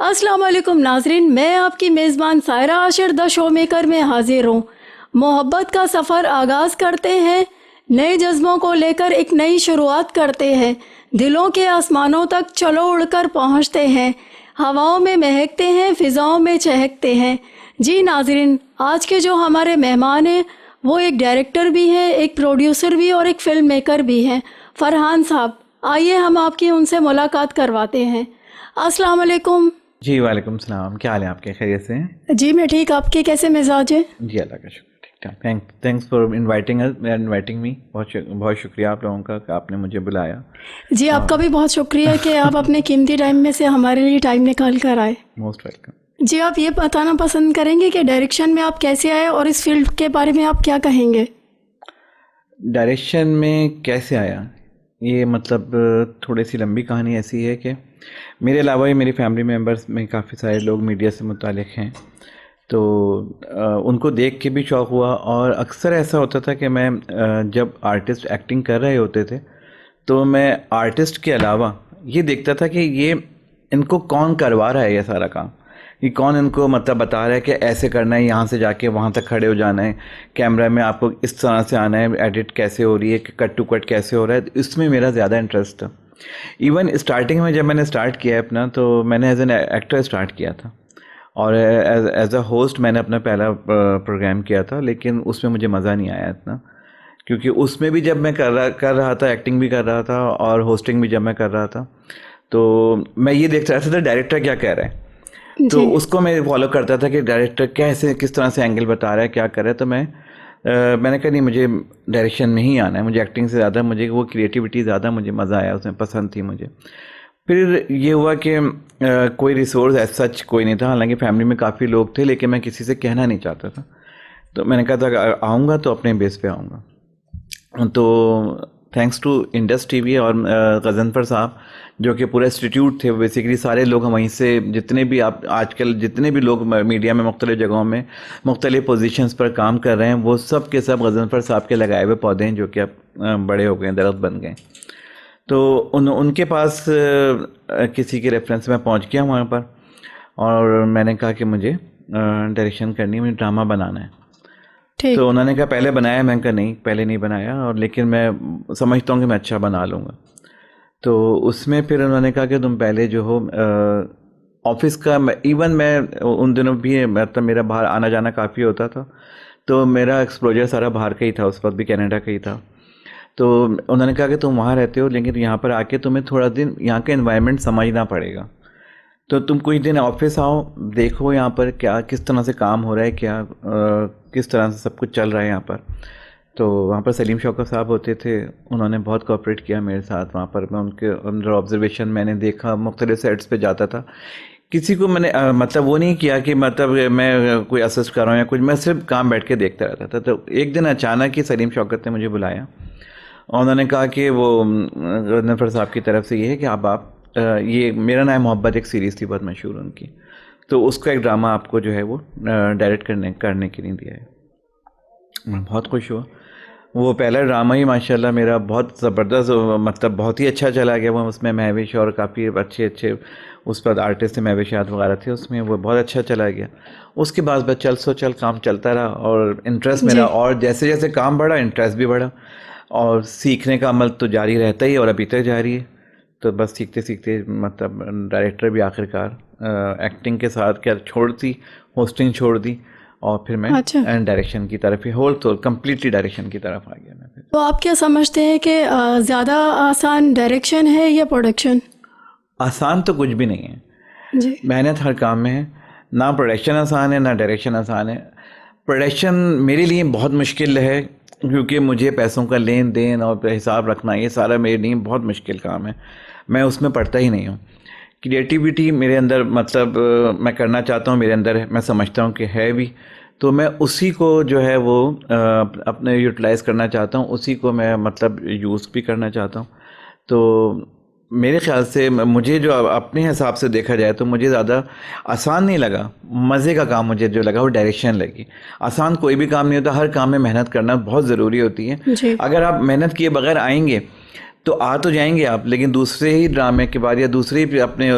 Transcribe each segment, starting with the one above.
अस्सलाम वालेकुम नाजरीन, मैं आपकी मेज़बान Saira Ashir the show maker में हाजिर हूँ। मोहब्बत का सफ़र आगाज़ करते हैं, नए जज्बों को लेकर एक नई शुरुआत करते हैं, दिलों के आसमानों तक चलो उड़कर पहुँचते हैं, हवाओं में महकते हैं, फ़िज़ाओं में चहकते हैं। जी नाजरीन, आज के जो हमारे मेहमान हैं वो एक डायरेक्टर भी हैं, एक प्रोड्यूसर भी और एक फ़िल्म मेकर भी हैं, फ़रहान साहब। आइए हम आपकी उनसे मुलाकात करवाते हैं। अस्सलाम वालेकुम। जी वालेकुम सलाम। क्या हाल है आपके? खैरियत से हैं? जी मैं ठीक, आपके कैसे मिजाज है? जी अल्लाह का शुक्र, ठीक ठाक। Thanks for inviting me. बहुत शुक्रिया आप लोगों का कि आपने मुझे बुलाया। जी आपका भी बहुत शुक्रिया कि आप अपने कीमती टाइम में से हमारे लिए टाइम निकाल कर आए। Most welcome. जी आप ये बताना पसंद करेंगे कि डायरेक्शन में आप कैसे आए और इस फील्ड के बारे में आप क्या कहेंगे? डायरेक्शन में कैसे आया, ये मतलब थोड़ी सी लंबी कहानी ऐसी है कि मेरे अलावा ही मेरी फैमिली मेम्बर्स में काफ़ी सारे लोग मीडिया से मुतालिक हैं, तो उनको देख के भी शौक़ हुआ। और अक्सर ऐसा होता था कि मैं जब आर्टिस्ट एक्टिंग कर रहे होते थे तो मैं आर्टिस्ट के अलावा ये देखता था कि ये इनको कौन करवा रहा है ये सारा काम, कि कौन इनको मतलब बता रहा है कि ऐसे करना है, यहाँ से जाके वहाँ तक खड़े हो जाना है, कैमरा में आपको इस तरह से आना है, एडिट कैसे हो रही है, कट टू कट कैसे हो रहा है। इसमें मेरा ज़्यादा इंटरेस्ट था। इवन स्टार्टिंग में जब मैंने स्टार्ट किया है अपना, तो मैंने एज एन एक्टर स्टार्ट किया था और एज अ होस्ट मैंने अपना पहला प्रोग्राम किया था, लेकिन उसमें मुझे मज़ा नहीं आया इतना, क्योंकि उसमें भी जब मैं कर रहा था, एक्टिंग भी कर रहा था और होस्टिंग भी जब मैं कर रहा था, तो मैं ये देखता रहता था डायरेक्टर क्या कह रहा है, तो उसको मैं फॉलो करता था कि डायरेक्टर कैसे किस तरह से एंगल बता रहा है, क्या कर रहा है। तो मैंने कहा नहीं, मुझे डायरेक्शन में ही आना है, मुझे एक्टिंग से ज़्यादा मुझे वो क्रिएटिविटी ज़्यादा मुझे मज़ा आया, उसमें पसंद थी मुझे। फिर ये हुआ कि कोई रिसोर्स एज सच कोई नहीं था, हालांकि फैमिली में काफ़ी लोग थे, लेकिन मैं किसी से कहना नहीं चाहता था। तो मैंने कहा था आऊँगा तो अपने बेस पे आऊँगा। तो थैंक्स टू इंडस टीवी और गज़नफ़र साहब, जो कि पूरा इंस्टीट्यूट थे, बेसिकली सारे लोग हम वहीं से, जितने भी आप आजकल जितने भी लोग मीडिया में मुख्तलिफ़ जगहों में मुख्तलिफ़ पोजीशंस पर काम कर रहे हैं, वो सब के सब गज़नफ़र साहब के लगाए हुए पौधे हैं, जो कि अब बड़े हो गए, दरख्त बन गए। तो उनके पास किसी के रेफरेंस में पहुंच गया वहाँ पर, और मैंने कहा कि मुझे डायरेक्शन करनी है, मुझे ड्रामा बनाना है। तो उन्होंने कहा पहले बनाया, मैंने कहा नहीं पहले नहीं बनाया, और लेकिन मैं समझता हूँ कि मैं अच्छा बना लूँगा। तो उसमें फिर उन्होंने कहा कि तुम पहले जो हो ऑफिस का, इवन मैं उन दिनों भी मतलब मेरा बाहर आना जाना काफ़ी होता था, तो मेरा एक्सपोजर सारा बाहर का ही था, उस वक्त भी कनाडा का ही था। तो उन्होंने कहा कि तुम वहाँ रहते हो, लेकिन यहाँ पर आके तुम्हें थोड़ा दिन यहाँ का एनवायरनमेंट समझना पड़ेगा, तो तुम कुछ दिन ऑफिस आओ, देखो यहाँ पर क्या किस तरह से काम हो रहा है, क्या किस तरह से सब कुछ चल रहा है यहाँ पर। तो वहाँ पर सलीम शौकत साहब होते थे, उन्होंने बहुत कोऑपरेट किया मेरे साथ। वहाँ पर मैं उनके अंदर ऑब्जर्वेशन मैंने देखा, मुख्तलिफ सेट्स पे जाता था, किसी को मैंने मतलब वो नहीं किया कि मतलब मैं कोई असिस्ट कर रहा हूँ या कुछ, मैं सिर्फ काम बैठ के देखता रहता था। तो एक दिन अचानक ही सलीम शौकत ने मुझे बुलाया और उन्होंने कहा कि वो गज़नफ़र साहब की तरफ से ये है कि आप ये मेरा नाम मोहब्बत एक सीरीज़ थी बहुत मशहूर उनकी, तो उसका एक ड्रामा आपको जो है वो डायरेक्ट करने के लिए दिया है। मैं बहुत खुश हुआ। वो पहला ड्रामा ही माशाल्लाह मेरा बहुत ज़बरदस्त, मतलब बहुत ही अच्छा चला गया। वो उसमें महविश और काफ़ी अच्छे उस पर आर्टिस्ट थे, महविश याद वगैरह थे उसमें, वो बहुत अच्छा चला गया। उसके बाद बस चल काम चलता रहा और इंटरेस्ट मेरा, और जैसे जैसे काम बढ़ा इंटरेस्ट भी बढ़ा, और सीखने का अमल तो जारी रहता ही और अभी तक जारी है। तो बस सीखते सीखते मतलब डायरेक्टर भी आखिरकार एक्टिंग के साथ क्या छोड़ दी, होस्टिंग छोड़ दी, और फिर मैं डायरेक्शन की तरफ ही तो कम्प्लीटली डायरेक्शन की तरफ आ गया मैं फिर। तो आप क्या समझते हैं कि ज़्यादा आसान डायरेक्शन है या प्रोडक्शन? आसान तो कुछ भी नहीं है जी। मेहनत हर काम में है, ना प्रोडक्शन आसान है ना डायरेक्शन आसान है। प्रोडक्शन मेरे लिए बहुत मुश्किल है, क्योंकि मुझे पैसों का लेन देन और हिसाब रखना ये सारा मेरे लिए बहुत मुश्किल काम है, मैं उसमें पढ़ता ही नहीं हूँ। क्रिएटिविटी मेरे अंदर मतलब मैं करना चाहता हूँ, मेरे अंदर है, मैं समझता हूँ कि है भी, तो मैं उसी को जो है वो अपने यूटिलाइज़ करना चाहता हूँ, उसी को मैं मतलब यूज़ भी करना चाहता हूँ। तो मेरे ख्याल से मुझे जो अपने हिसाब से देखा जाए तो मुझे ज़्यादा आसान नहीं लगा, मज़े का काम मुझे जो लगा वो डायरेक्शन लगी। आसान कोई भी काम नहीं होता, हर काम में मेहनत करना बहुत ज़रूरी होती है। अगर आप मेहनत किए बगैर आएंगे तो आ तो जाएंगे आप, लेकिन दूसरे ही ड्रामे के बाद या दूसरे ही अपने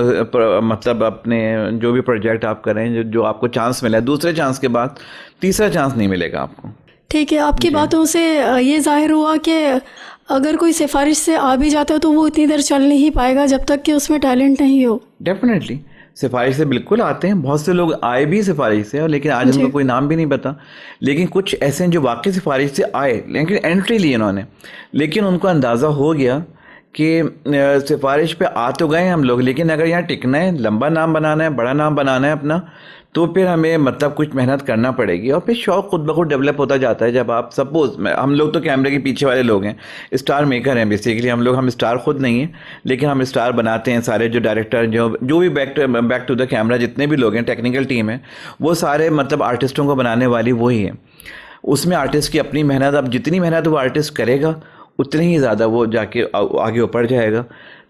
मतलब अपने जो भी प्रोजेक्ट आप करें, जो आपको चांस मिला है, दूसरे चांस के बाद तीसरा चांस नहीं मिलेगा आपको। ठीक है, आपकी जी। बातों से ये जाहिर हुआ कि अगर कोई सिफारिश से आ भी जाता है तो वो इतनी देर चल नहीं पाएगा जब तक कि उसमें टैलेंट नहीं हो। डेफिनेटली सिफारिश से बिल्कुल आते हैं, बहुत से लोग आए भी सिफारिश से, और लेकिन आज जी उनका कोई नाम भी नहीं पता। लेकिन कुछ ऐसे हैं जो वाकई सिफारिश से आए, लेकिन एंट्री ली उन्होंने, लेकिन उनको अंदाज़ा हो गया कि सिफारिश पे आ तो गए हम लोग, लेकिन अगर यहाँ टिकना है, लंबा नाम बनाना है, बड़ा नाम बनाना है अपना, तो फिर हमें मतलब कुछ मेहनत करना पड़ेगी। और फिर शौक खुद ब खुद डेवलप होता जाता है। जब आप सपोज, हम लोग तो कैमरे के पीछे वाले लोग हैं, स्टार मेकर हैं बेसिकली हम स्टार खुद नहीं हैं, लेकिन हम स्टार बनाते हैं। सारे जो डायरेक्टर जो भी बैक टू द कैमरा जितने भी लोग हैं, टेक्निकल टीम है, वो सारे मतलब आर्टिस्टों को बनाने वाली वही है। उसमें आर्टिस्ट की अपनी मेहनत, अब जितनी मेहनत वो आर्टिस्ट करेगा उतनी ही ज़्यादा वो जाके आगे ऊपर जाएगा।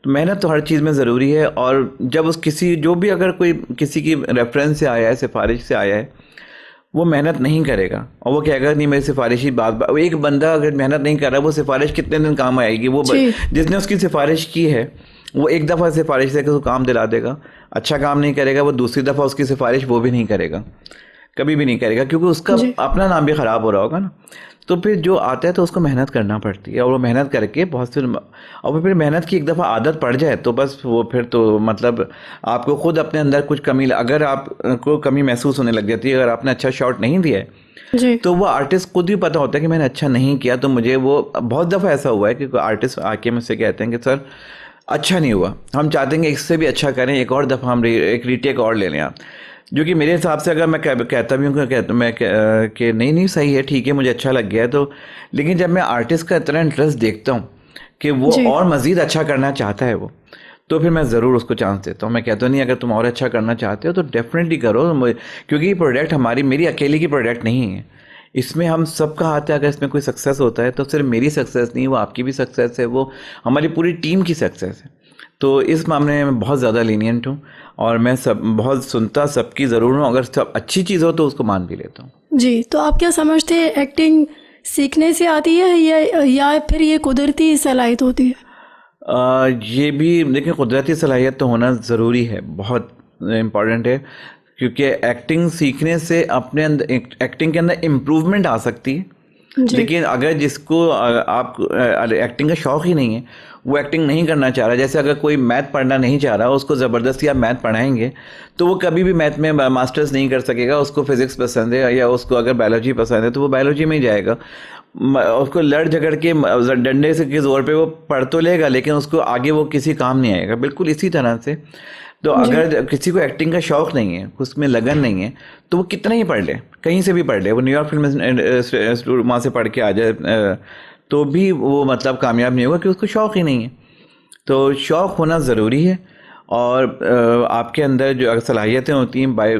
तो मेहनत तो हर चीज़ में ज़रूरी है। और जब उस किसी जो भी अगर कोई किसी की रेफरेंस से आया है, सिफारिश से आया है, वो मेहनत नहीं करेगा और वो कहेगा नहीं मेरी सिफारिश ही बात। एक बंदा अगर मेहनत नहीं कर रहा, वो सिफारिश कितने दिन काम आएगी? जिसने उसकी सिफारिश की है वो एक दफ़ा सिफारिश से उसको काम दिला देगा, अच्छा काम नहीं करेगा, वो दूसरी दफ़ा उसकी सिफारिश वो भी नहीं करेगा, कभी भी नहीं करेगा, क्योंकि उसका अपना नाम भी ख़राब हो रहा होगा ना। तो फिर जो आता है तो उसको मेहनत करना पड़ती है, और वो मेहनत करके बहुत फिर, और फिर मेहनत की एक दफ़ा आदत पड़ जाए तो बस वो फिर तो मतलब आपको खुद अपने अंदर कुछ कमी, अगर आपको कमी महसूस होने लग जाती है, अगर आपने अच्छा शॉट नहीं दिया है जी तो वो आर्टिस्ट खुद भी पता होता है कि मैंने अच्छा नहीं किया। तो मुझे वो बहुत दफ़ा ऐसा हुआ है कि आर्टिस्ट आके मुझसे कहते हैं कि सर अच्छा नहीं हुआ, हम चाहते हैं कि इससे भी अच्छा करें, एक और दफ़ा हम एक रीटेक और ले लें आप। जो कि मेरे हिसाब से अगर मैं कहता भी हूँ कि नहीं सही है, ठीक है, मुझे अच्छा लग गया है, तो लेकिन जब मैं आर्टिस्ट का इतना इंटरेस्ट देखता हूँ कि वो जी और मज़ीद अच्छा करना चाहता है वो, तो फिर मैं ज़रूर उसको चांस देता हूँ। मैं कहता नहीं अगर तुम और अच्छा करना चाहते हो तो डेफिनेटली करो, क्योंकि ये प्रोडक्ट मेरी अकेले की प्रोडक्ट नहीं है, इसमें हम सबका हाथ है। अगर इसमें कोई सक्सेस होता है तो सिर्फ मेरी सक्सेस नहीं, वो आपकी भी सक्सेस है, वो हमारी पूरी टीम की सक्सेस है। तो इस मामले में मैं बहुत ज़्यादा लीनियंट हूँ, और मैं बहुत सुनता सबकी ज़रूर हूँ, अगर सब अच्छी चीज़ हो तो उसको मान भी लेता हूँ। जी। तो आप क्या समझते हैं, एक्टिंग सीखने से आती है या फिर ये कुदरती सलाहियत होती है? ये भी देखिए, कुदरती सलाहियत तो होना ज़रूरी है, बहुत इम्पॉर्टेंट है, क्योंकि एक्टिंग सीखने से अपने अंदर एक्टिंग के अंदर इम्प्रूवमेंट आ सकती है। जी लेकिन अगर जिसको आप एक्टिंग का शौक़ ही नहीं है, वो एक्टिंग नहीं करना चाह रहा, जैसे अगर कोई मैथ पढ़ना नहीं चाह रहा, उसको ज़बरदस्ती आप मैथ पढ़ाएंगे तो वो कभी भी मैथ में मास्टर्स नहीं कर सकेगा। उसको फिज़िक्स पसंद है या उसको अगर बायोलॉजी पसंद है तो वो बायोलॉजी में ही जाएगा। उसको लड़ झगड़ के डंडे से के ज़ोर पे वो पढ़ तो लेगा, लेकिन उसको आगे वो किसी काम नहीं आएगा। बिल्कुल इसी तरह से तो जी अगर किसी को एक्टिंग का शौक़ नहीं है, उसमें लगन नहीं है, तो वो कितना ही पढ़ ले, कहीं से भी पढ़ ले, वो न्यूयॉर्क फिल्म वहाँ से पढ़ के आ जाए तो भी वो मतलब कामयाब नहीं होगा, कि उसको शौक़ ही नहीं है। तो शौक़ होना ज़रूरी है, और आपके अंदर जो सलाहियतें होती हैं बाय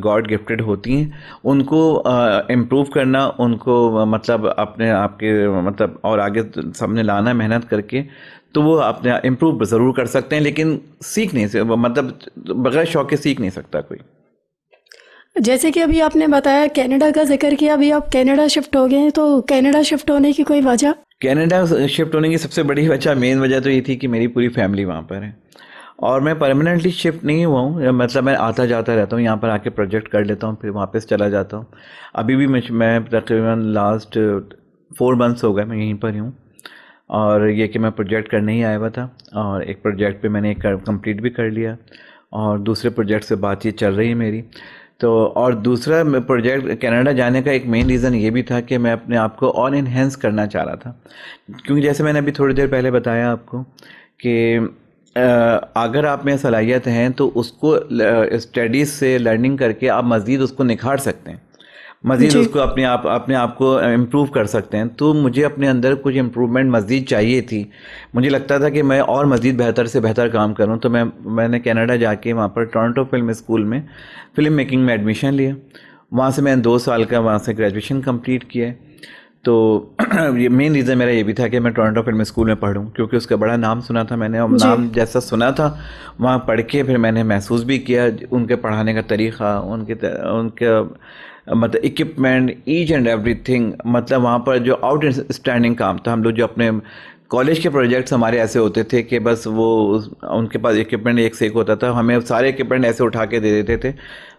गॉड गिफ्टेड होती हैं, उनको इम्प्रूव करना, उनको मतलब अपने आप के मतलब और आगे सामने लाना मेहनत करके, तो वो अपने इम्प्रूव ज़रूर कर सकते हैं। लेकिन सीख नहीं से मतलब बगैर शौक़ के सीख नहीं सकता कोई। जैसे कि अभी आपने बताया कनाडा का जिक्र किया, अभी आप कनाडा शिफ्ट हो गए हैं, तो कनाडा शिफ्ट होने की कोई वजह? कनाडा शिफ्ट होने की सबसे बड़ी वजह, मेन वजह तो ये थी कि मेरी पूरी फैमिली वहाँ पर है, और मैं परमानेंटली शिफ्ट नहीं हुआ हूँ, मतलब मैं आता जाता रहता हूँ, यहाँ पर आके प्रोजेक्ट कर लेता हूँ, फिर वापस चला जाता हूँ। अभी भी मैं तकरीबन लास्ट 4 मंथ्स हो गए मैं यहीं पर ही हूँ, और ये कि मैं प्रोजेक्ट करने ही आया हुआ था, और एक प्रोजेक्ट पे मैंने कंप्लीट भी कर लिया, और दूसरे प्रोजेक्ट से बातचीत चल रही है मेरी। तो और दूसरा प्रोजेक्ट कनाडा जाने का एक मेन रीज़न ये भी था कि मैं अपने आप को और इन्हेंस करना चाह रहा था, क्योंकि जैसे मैंने अभी थोड़ी देर पहले बताया आपको कि अगर आप में सलाहियत हैं तो उसको स्टडीज़ से लर्निंग करके आप मज़ीद उसको निखार सकते हैं, मज़ीद उसको अपने आप को इम्प्रूव कर सकते हैं। तो मुझे अपने अंदर कुछ इम्प्रूवमेंट मज़ीद चाहिए थी, मुझे लगता था कि मैं और मज़ीद बेहतर से बेहतर काम करूं। तो मैंने कनाडा जाके वहाँ पर टोरंटो फिल्म स्कूल में फ़िल्म मेकिंग में एडमिशन लिया। वहाँ से मैंने 2 साल का वहाँ से ग्रेजुएशन कंप्लीट किया है। तो ये मेन रीज़न मेरा ये भी था कि मैं टोरंटो फिल्म स्कूल में पढ़ूँ, क्योंकि उसका बड़ा नाम सुना था मैंने, और नाम जैसा सुना था वहाँ पढ़ के फिर मैंने महसूस भी किया उनके पढ़ाने का तरीक़ा, उनके मतलब इक्विपमेंट, ईच एंड एवरीथिंग, मतलब वहाँ पर जो आउटस्टैंडिंग काम था। हम लोग जो अपने कॉलेज के प्रोजेक्ट्स हमारे ऐसे होते थे कि बस वो उनके पास इक्विपमेंट एक से एक होता था, हमें सारे इक्विपमेंट ऐसे उठा के दे देते थे।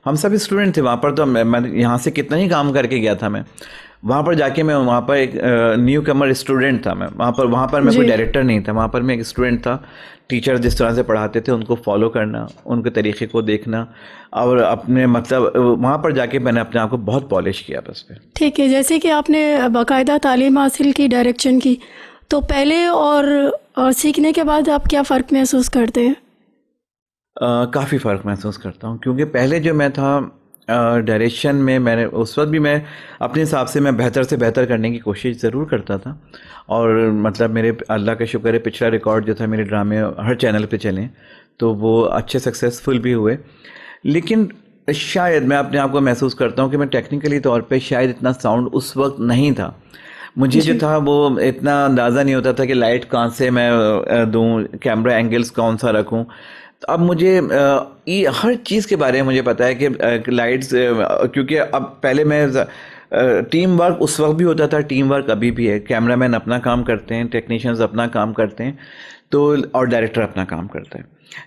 हम सभी स्टूडेंट थे वहाँ पर, तो मैं यहाँ से कितना ही काम करके गया था। मैं वहाँ पर जाके मैं वहाँ पर एक न्यू कमर स्टूडेंट था। मैं वहाँ पर मैं कोई जी। डायरेक्टर नहीं था, वहाँ पर मैं एक स्टूडेंट था। टीचर जिस तरह से पढ़ाते थे उनको फॉलो करना, उनके तरीके को देखना, और अपने मतलब वहाँ पर जाके मैंने अपने आप को बहुत पॉलिश किया बस पे। ठीक है, जैसे कि आपने बाकायदा तालीम हासिल की डायरेक्शन की, तो पहले और सीखने के बाद आप क्या फ़र्क महसूस करते हैं? काफ़ी फ़र्क महसूस करता हूँ, क्योंकि पहले जो मैं था डायरेक्शन में, मैंने उस वक्त भी मैं अपने हिसाब से मैं बेहतर से बेहतर करने की कोशिश ज़रूर करता था। और मतलब मेरे अल्लाह का शुक्र है, पिछला रिकॉर्ड जो था मेरे ड्रामे हर चैनल पे चले, तो वो अच्छे सक्सेसफुल भी हुए। लेकिन शायद मैं अपने आप को महसूस करता हूँ कि मैं टेक्निकली तौर पे शायद इतना साउंड उस वक्त नहीं था। मुझे जो जी। था वो इतना अंदाज़ा नहीं होता था कि लाइट कहाँ से मैं दूँ, कैमरा एंगल्स कौन सा रखूँ। तो अब मुझे ये हर चीज़ के बारे में मुझे पता है कि लाइट्स, क्योंकि अब पहले मैं टीम वर्क उस वक्त भी होता था, टीम वर्क अभी भी है। कैमरामैन अपना काम करते हैं, टेक्नीशियंस अपना काम करते हैं, तो और डायरेक्टर अपना काम करता है।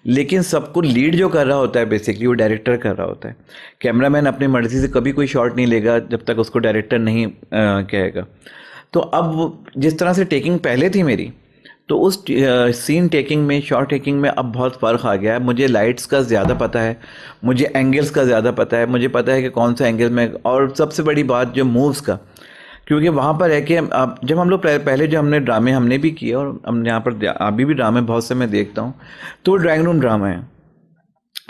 लेकिन सबको लीड जो कर रहा होता है बेसिकली वो डायरेक्टर कर रहा होता है। कैमरामैन अपनी मर्जी से कभी कोई शॉट नहीं लेगा जब तक उसको डायरेक्टर नहीं कहेगा। तो अब जिस तरह से टेकिंग पहले थी मेरी, तो उस सीन टेकिंग में, शॉट टेकिंग में अब बहुत फ़र्क आ गया है। मुझे लाइट्स का ज़्यादा पता है, मुझे एंगल्स का ज़्यादा पता है, मुझे पता है कि कौन सा एंगल में, और सबसे बड़ी बात जो मूव्स का, क्योंकि वहाँ पर है कि अब जब हम लोग पहले जो हमने ड्रामे हमने भी किए, और हमने यहाँ पर अभी भी ड्रामे बहुत से मैं देखता हूँ, तो वो ड्राइंग रूम ड्रामा है।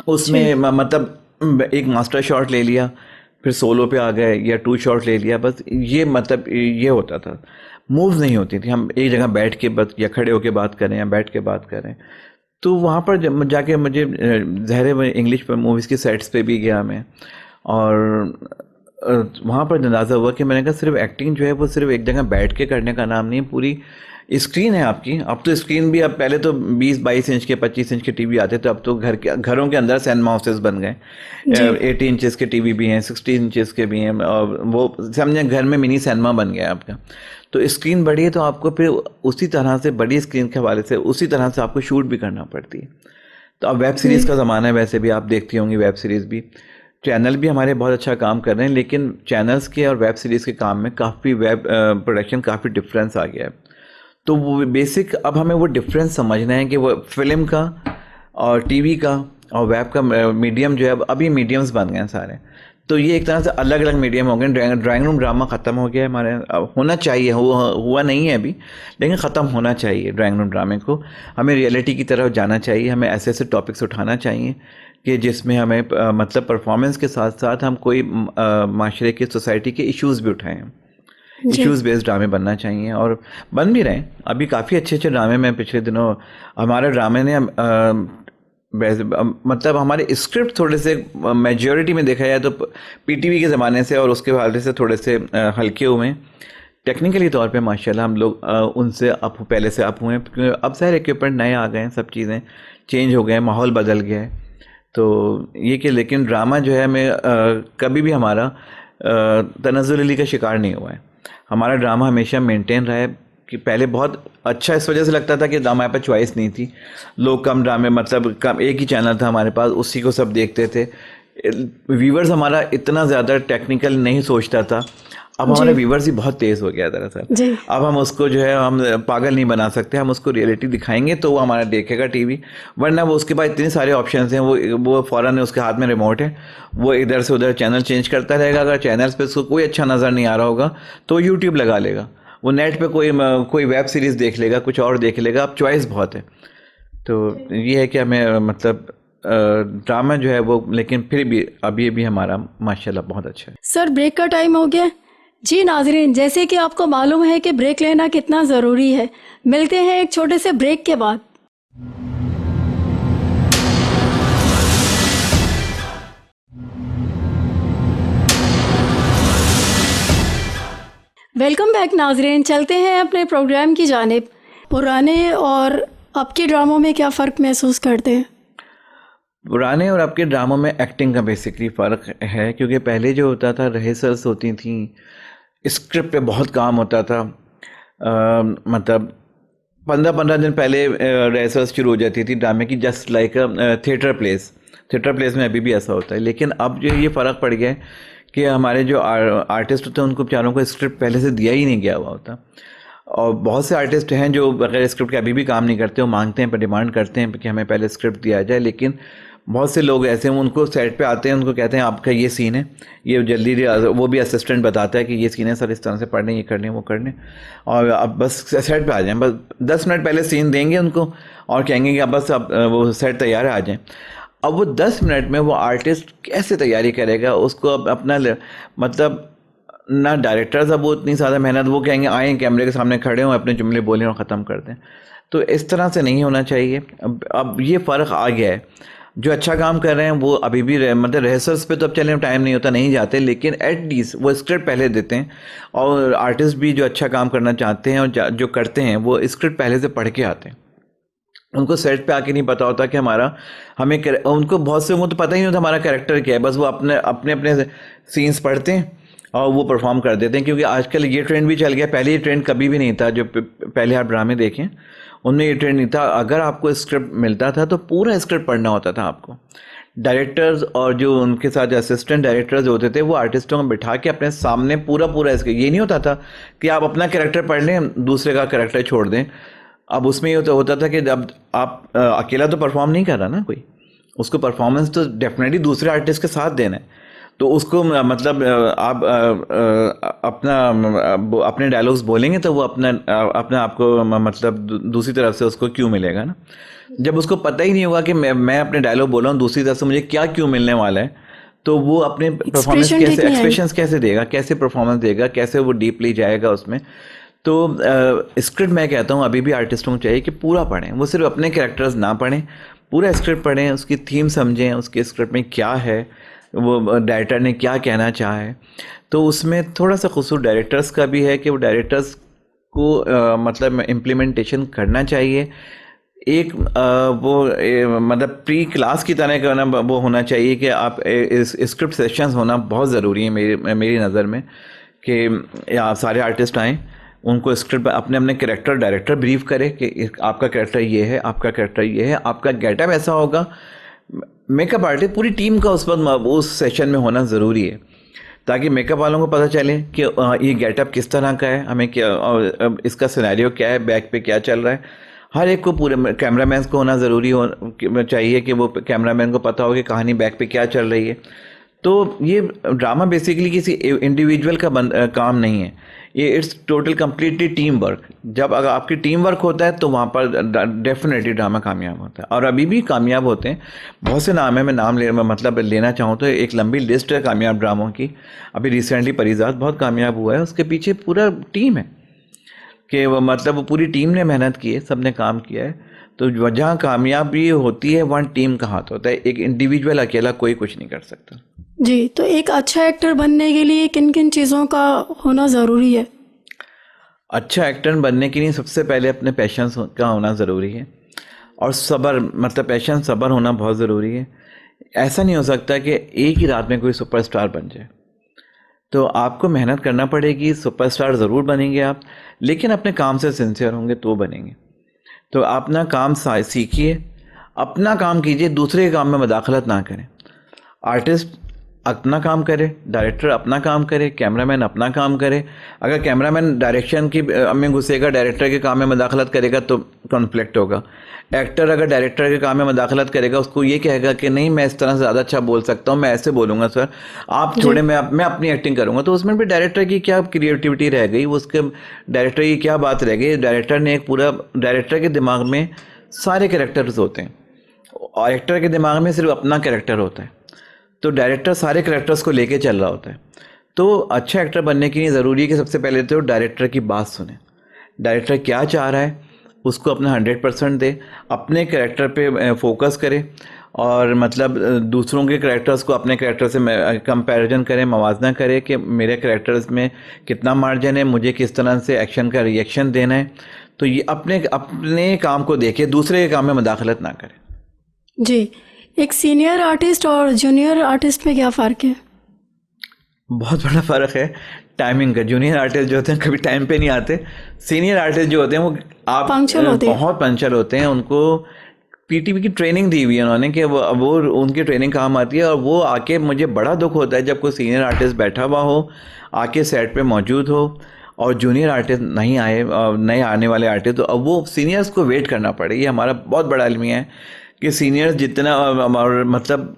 उसमें जी। मतलब एक मास्टर शॉट ले लिया, फिर सोलो पे आ गए, या टू शॉट ले लिया, बस ये मतलब ये होता था। मूव्स नहीं होती थी, हम एक जगह बैठ के बस या खड़े होके बात करें या बैठ के बात करें। तो वहाँ पर जब जाके मुझे ज़ाहिर है इंग्लिश पर मूवीज़ के सेट्स पे भी गया मैं, और वहाँ पर अंदाज़ा हुआ कि मैंने कहा सिर्फ एक्टिंग जो है वो सिर्फ एक जगह बैठ के करने का नाम नहीं है, पूरी स्क्रीन है आपकी। अब तो स्क्रीन भी, अब पहले तो 20-22 इंच के 25 इंच के टीवी आते थे, अब तो घरों के अंदर सिनेमा हाउसेस बन गए। जी। 80 इंचेस के टीवी भी हैं, 60 इंचेस के भी हैं, और वो समझे घर में मिनी सिनेमा बन गया आपका। तो स्क्रीन बड़ी है तो आपको फिर उसी तरह से, बड़ी स्क्रीन के हवाले से उसी तरह से आपको शूट भी करना पड़ती है। तो अब वेब सीरीज़ का ज़माना है, वैसे भी आप देखती होंगी वेब सीरीज़ भी। चैनल भी हमारे बहुत अच्छा काम कर रहे हैं, लेकिन चैनल्स के और वेब सीरीज़ के काम में काफ़ी वेब प्रोडक्शन काफ़ी डिफरेंस आ गया है। तो वो बेसिक अब हमें वो डिफरेंस समझना है कि वो फिल्म का और टीवी का और वेब का मीडियम जो है, अभी मीडियम्स बन गए हैं सारे। तो ये एक तरह से अलग अलग मीडियम हो गए। ड्राइंग रूम ड्रामा ख़त्म हो गया है हमारे, होना चाहिए, हुआ नहीं है अभी, लेकिन ख़त्म होना चाहिए ड्राइंग रूम ड्रामे को। हमें रियलिटी की तरफ जाना चाहिए, हमें ऐसे ऐसे टॉपिक्स उठाना चाहिए कि जिसमें हमें मतलब परफॉर्मेंस के साथ साथ हम कोई माशरे के, सोसाइटी के इश्यूज़ भी उठाएं। जी। इश्यूज़ बेस्ड ड्रामे बनना चाहिए, और बन भी रहे हैं। अभी काफ़ी अच्छे अच्छे ड्रामे में पिछले दिनों हमारे ड्रामे ने मतलब हमारे स्क्रिप्ट थोड़े से मेजॉरिटी में देखा जाए तो पीटीवी के ज़माने से और उसके हवाले से थोड़े से हल्के हुए हैं। टेक्निकली तौर पे माशाल्लाह हम लोग उनसे अप, पहले से अप हुए हैं, क्योंकि अब सारे इक्विपमेंट नए आ गए हैं, सब चीज़ें चेंज हो गए हैं, माहौल बदल गया है। तो ये कि लेकिन ड्रामा जो है हमें कभी भी हमारा तनज़्ज़ुल का शिकार नहीं हुआ है। हमारा ड्रामा हमेशा मेंटेन रहा है कि पहले बहुत अच्छा इस वजह से लगता था कि हमारे पास चॉइस नहीं थी। लोग कम ड्रामे, मतलब कम, एक ही चैनल था हमारे पास, उसी को सब देखते थे। व्यूवर्स हमारा इतना ज़्यादा टेक्निकल नहीं सोचता था। अब हमारे जी। व्यूवर्स ही बहुत तेज़ हो गया दरअसल। जी। अब हम उसको जो है हम पागल नहीं बना सकते, हम उसको रियलिटी दिखाएंगे तो वो हमारा देखेगा टीवी, वरना वो उसके पास इतने सारे ऑप्शंस हैं, वो फ़ौरन उसके हाथ में रिमोट है, वो इधर से उधर चैनल चेंज करता रहेगा। अगर चैनल्स पे उसको कोई अच्छा नज़र नहीं आ रहा होगा तो यूट्यूब लगा लेगा, वो नेट पे कोई वेब सीरीज़ देख लेगा, कुछ और देख लेगा। अब चॉइस बहुत है। तो ये है कि हमें मतलब ड्रामा जो है वो, लेकिन फिर भी अभी भी हमारा माशाल्लाह बहुत अच्छा है। सर, ब्रेक का टाइम हो गया। जी नाजरीन, जैसे कि आपको मालूम है कि ब्रेक लेना कितना ज़रूरी है, मिलते हैं एक छोटे से ब्रेक के बाद। वेलकम बैक नाजरीन, चलते हैं अपने प्रोग्राम की जानिब। पुराने और अब के ड्रामों में क्या फ़र्क महसूस करते हैं? पुराने और अब के ड्रामों में एक्टिंग का बेसिकली फ़र्क है, क्योंकि पहले जो होता था रिहर्सल्स होती थी, स्क्रिप्ट पे बहुत काम होता था। मतलब 15-15 दिन पहले रिहर्सल शुरू हो जाती थी ड्रामे की, जस्ट लाइक थिएटर प्लेस में अभी भी ऐसा होता है। लेकिन अब जो ये फ़र्क पड़ गया है कि हमारे जो आर्टिस्ट होते हैं उनको बेचारों को स्क्रिप्ट पहले से दिया ही नहीं गया हुआ होता। और बहुत से आर्टिस्ट हैं जो बगैर स्क्रिप्ट के अभी भी काम नहीं करते, वो मांगते हैं, पर डिमांड करते हैं कि हमें पहले स्क्रिप्ट दिया जाए। लेकिन बहुत से लोग ऐसे हैं, उनको सेट पे आते हैं, उनको कहते हैं आपका ये सीन है, ये जल्दी, वो भी असिस्टेंट बताता है कि ये सीन है सर, इस तरह से पढ़ने, ये करने, वो करने, और अब बस सेट पे आ जाएं। बस 10 मिनट पहले सीन देंगे उनको और कहेंगे कि अब बस अब वो सेट तैयार है, आ जाएं। अब वो 10 मिनट में वो आर्टिस्ट कैसे तैयारी करेगा, उसको अब अपना मतलब ना डायरेक्टर्स अब वो इतनी ज़्यादा मेहनत, वो कहेंगे आए कैमरे के सामने खड़े हों, अपने जुमले बोलें और ख़त्म कर दें। तो इस तरह से नहीं होना चाहिए। अब ये फ़र्क आ गया है। जो अच्छा काम कर रहे हैं वो अभी भी मतलब रिहर्सल्स पे तो अब चलने में टाइम नहीं होता, नहीं जाते, लेकिन एटलीस्ट वो स्क्रिप्ट पहले देते हैं। और आर्टिस्ट भी जो अच्छा काम करना चाहते हैं और जो करते हैं वो स्क्रिप्ट पहले से पढ़ के आते हैं। उनको सेट पे आके नहीं पता होता कि उनको बहुत से उनको तो पता ही नहीं होता हमारा कैरेक्टर क्या है, बस वो अपने अपने सीन्स पढ़ते हैं और वो परफॉर्म कर देते हैं। क्योंकि आजकल ये ट्रेंड भी चल गया, पहले ये ट्रेंड कभी भी नहीं था। जो पहले आप ड्रामे देखें उनमें ये ट्रेंड नहीं था। अगर आपको स्क्रिप्ट मिलता था तो पूरा स्क्रिप्ट पढ़ना होता था आपको। डायरेक्टर्स और जो उनके साथ असिस्टेंट डायरेक्टर्स होते थे वो आर्टिस्टों को बिठा के अपने सामने पूरा ये नहीं होता था कि आप अपना कैरेक्टर पढ़ लें, दूसरे का कैरेक्टर छोड़ दें। अब उसमें ये होता था कि अब आप अकेला तो परफॉर्म नहीं कर रहा ना कोई, उसको परफॉर्मेंस तो डेफिनेटली दूसरे आर्टिस्ट के साथ देना है। तो उसको मतलब आप अपने डायलॉग्स बोलेंगे तो वो अपने आप को मतलब दूसरी तरफ से उसको क्यों मिलेगा ना। जब उसको पता ही नहीं होगा कि मैं अपने डायलॉग बोल रहा हूँ, दूसरी तरफ से मुझे क्या क्यों मिलने वाला है, तो वो अपने परफॉर्मेंस कैसे, एक्सप्रेशंस कैसे देगा, कैसे परफॉर्मेंस देगा, कैसे वो डीपली जाएगा उसमें। तो स्क्रिप्ट मैं कहता हूँ अभी भी आर्टिस्टों को चाहिए कि पूरा पढ़ें, वो सिर्फ अपने कैरेक्टर्स ना पढ़ें, पूरा स्क्रिप्ट पढ़ें, उसकी थीम समझें, उसके स्क्रिप्ट में क्या है, वो डायरेक्टर ने क्या कहना चाहा है। तो उसमें थोड़ा सा कसूर डायरेक्टर्स का भी है कि वो डायरेक्टर्स को मतलब इम्प्लीमेंटेशन करना चाहिए। एक मतलब प्री क्लास की तरह का ना वो होना चाहिए कि आप स्क्रिप्ट सेशंस होना बहुत ज़रूरी है मेरी नज़र में, कि आप सारे आर्टिस्ट आएँ, उनको स्क्रिप्ट अपने अपने कैरेक्टर डायरेक्टर ब्रीफ करे कि आपका कैरेक्टर ये है, आपका कैरेक्टर ये है, आपका गेटअप ऐसा होगा। मेकअप आर्टिस्ट पूरी टीम का उस वक्त उस सेशन में होना ज़रूरी है, ताकि मेकअप वालों को पता चले कि ये गेटअप किस तरह का है, हमें क्या, और इसका सिनेरियो क्या है, बैक पे क्या चल रहा है। हर एक को, पूरे कैमरामैन को होना ज़रूरी चाहिए कि वो कैमरामैन को पता हो कि कहानी बैक पे क्या चल रही है। तो ये ड्रामा बेसिकली किसी इंडिविजुअल का काम नहीं है, ये it's total completely team work. जब अगर आपकी टीम वर्क होता है तो वहाँ पर डेफिनेटली ड्रामा कामयाब होता है, और अभी भी कामयाब होते हैं। बहुत से नाम है, मैं नाम लेना चाहूँ तो एक लंबी लिस्ट है कामयाब ड्रामों की। अभी रिसेंटली परिजात बहुत कामयाब हुआ है, उसके पीछे पूरा टीम है कि वो मतलब वो पूरी टीम ने मेहनत की है, सब ने काम किया है। तो जहाँ कामयाबी होती है वहाँ टीम का हाथ होता है, एक इंडिविजुअल अकेला कोई कुछ नहीं कर सकता। जी, तो एक अच्छा एक्टर बनने के लिए किन किन चीज़ों का होना ज़रूरी है? अच्छा एक्टर बनने के लिए सबसे पहले अपने पैशंस का होना ज़रूरी है, और सब्र, मतलब पैशन सब्र होना बहुत ज़रूरी है। ऐसा नहीं हो सकता कि एक ही रात में कोई सुपरस्टार बन जाए। तो आपको मेहनत करना पड़ेगी, सुपरस्टार ज़रूर बनेंगे आप, लेकिन अपने काम से सिंसियर होंगे तो बनेंगे। तो अपना काम सीखिए, अपना काम कीजिए, दूसरे के काम में मदाखलत ना करें। आर्टिस्ट अपना काम करे, डायरेक्टर अपना काम करे, कैमरामैन अपना काम करे। अगर कैमरामैन डायरेक्शन की में घुसेगा, डायरेक्टर के काम में मदाखलत करेगा तो कॉन्फ्लिक्ट होगा। एक्टर अगर डायरेक्टर के काम में मदाखलत करेगा, उसको ये कहेगा कि नहीं मैं इस तरह से ज़्यादा अच्छा बोल सकता हूँ, मैं ऐसे बोलूँगा सर, आप छोड़े, मैं अपनी एक्टिंग करूँगा। तो उसमें भी डायरेक्टर की क्या क्रिएटिविटी रह गई, उसके डायरेक्टर की क्या बात रह गई। डायरेक्टर के दिमाग में सारे कैरेक्टर्स होते हैं और एक्टर के दिमाग में सिर्फ अपना कैरेक्टर होता है। तो डायरेक्टर सारे कैरेक्टर्स को लेके चल रहा होता है। तो अच्छा एक्टर बनने के लिए ज़रूरी है कि सबसे पहले तो डायरेक्टर की बात सुने, डायरेक्टर क्या चाह रहा है उसको अपना 100% दे, अपने कैरेक्टर पे फोकस करे, और मतलब दूसरों के कैरेक्टर्स को अपने कैरेक्टर से कंपैरिजन करें, मवाजना करे कि मेरे कैरेक्टर्स में कितना मार्जिन है, मुझे किस तरह से एक्शन का रिएक्शन देना है। तो ये अपने काम को देखे, दूसरे के काम में मदाखलत ना करे। जी, एक सीनियर आर्टिस्ट और जूनियर आर्टिस्ट में क्या फ़र्क है? बहुत बड़ा फ़र्क है। टाइमिंग का। जूनियर आर्टिस्ट जो होते हैं कभी टाइम पे नहीं आते, सीनियर आर्टिस्ट जो होते हैं वो आप पंक्चुअल होते हैं। बहुत पंक्चुअल होते हैं। उनको पीटीवी की ट्रेनिंग दी हुई है उन्होंने कि वो उनकी ट्रेनिंग काम आती है। और वो आके, मुझे बड़ा दुख होता है जब कोई सीनियर आर्टिस्ट बैठा हुआ हो, आके सेट पे मौजूद हो, और जूनियर आर्टिस्ट नहीं आए, नए आने वाले आर्टिस्ट, तो अब वो सीनियर्स को वेट करना पड़े। ये हमारा बहुत बड़ा अलमिया है कि सीनियर्स जितना मतलब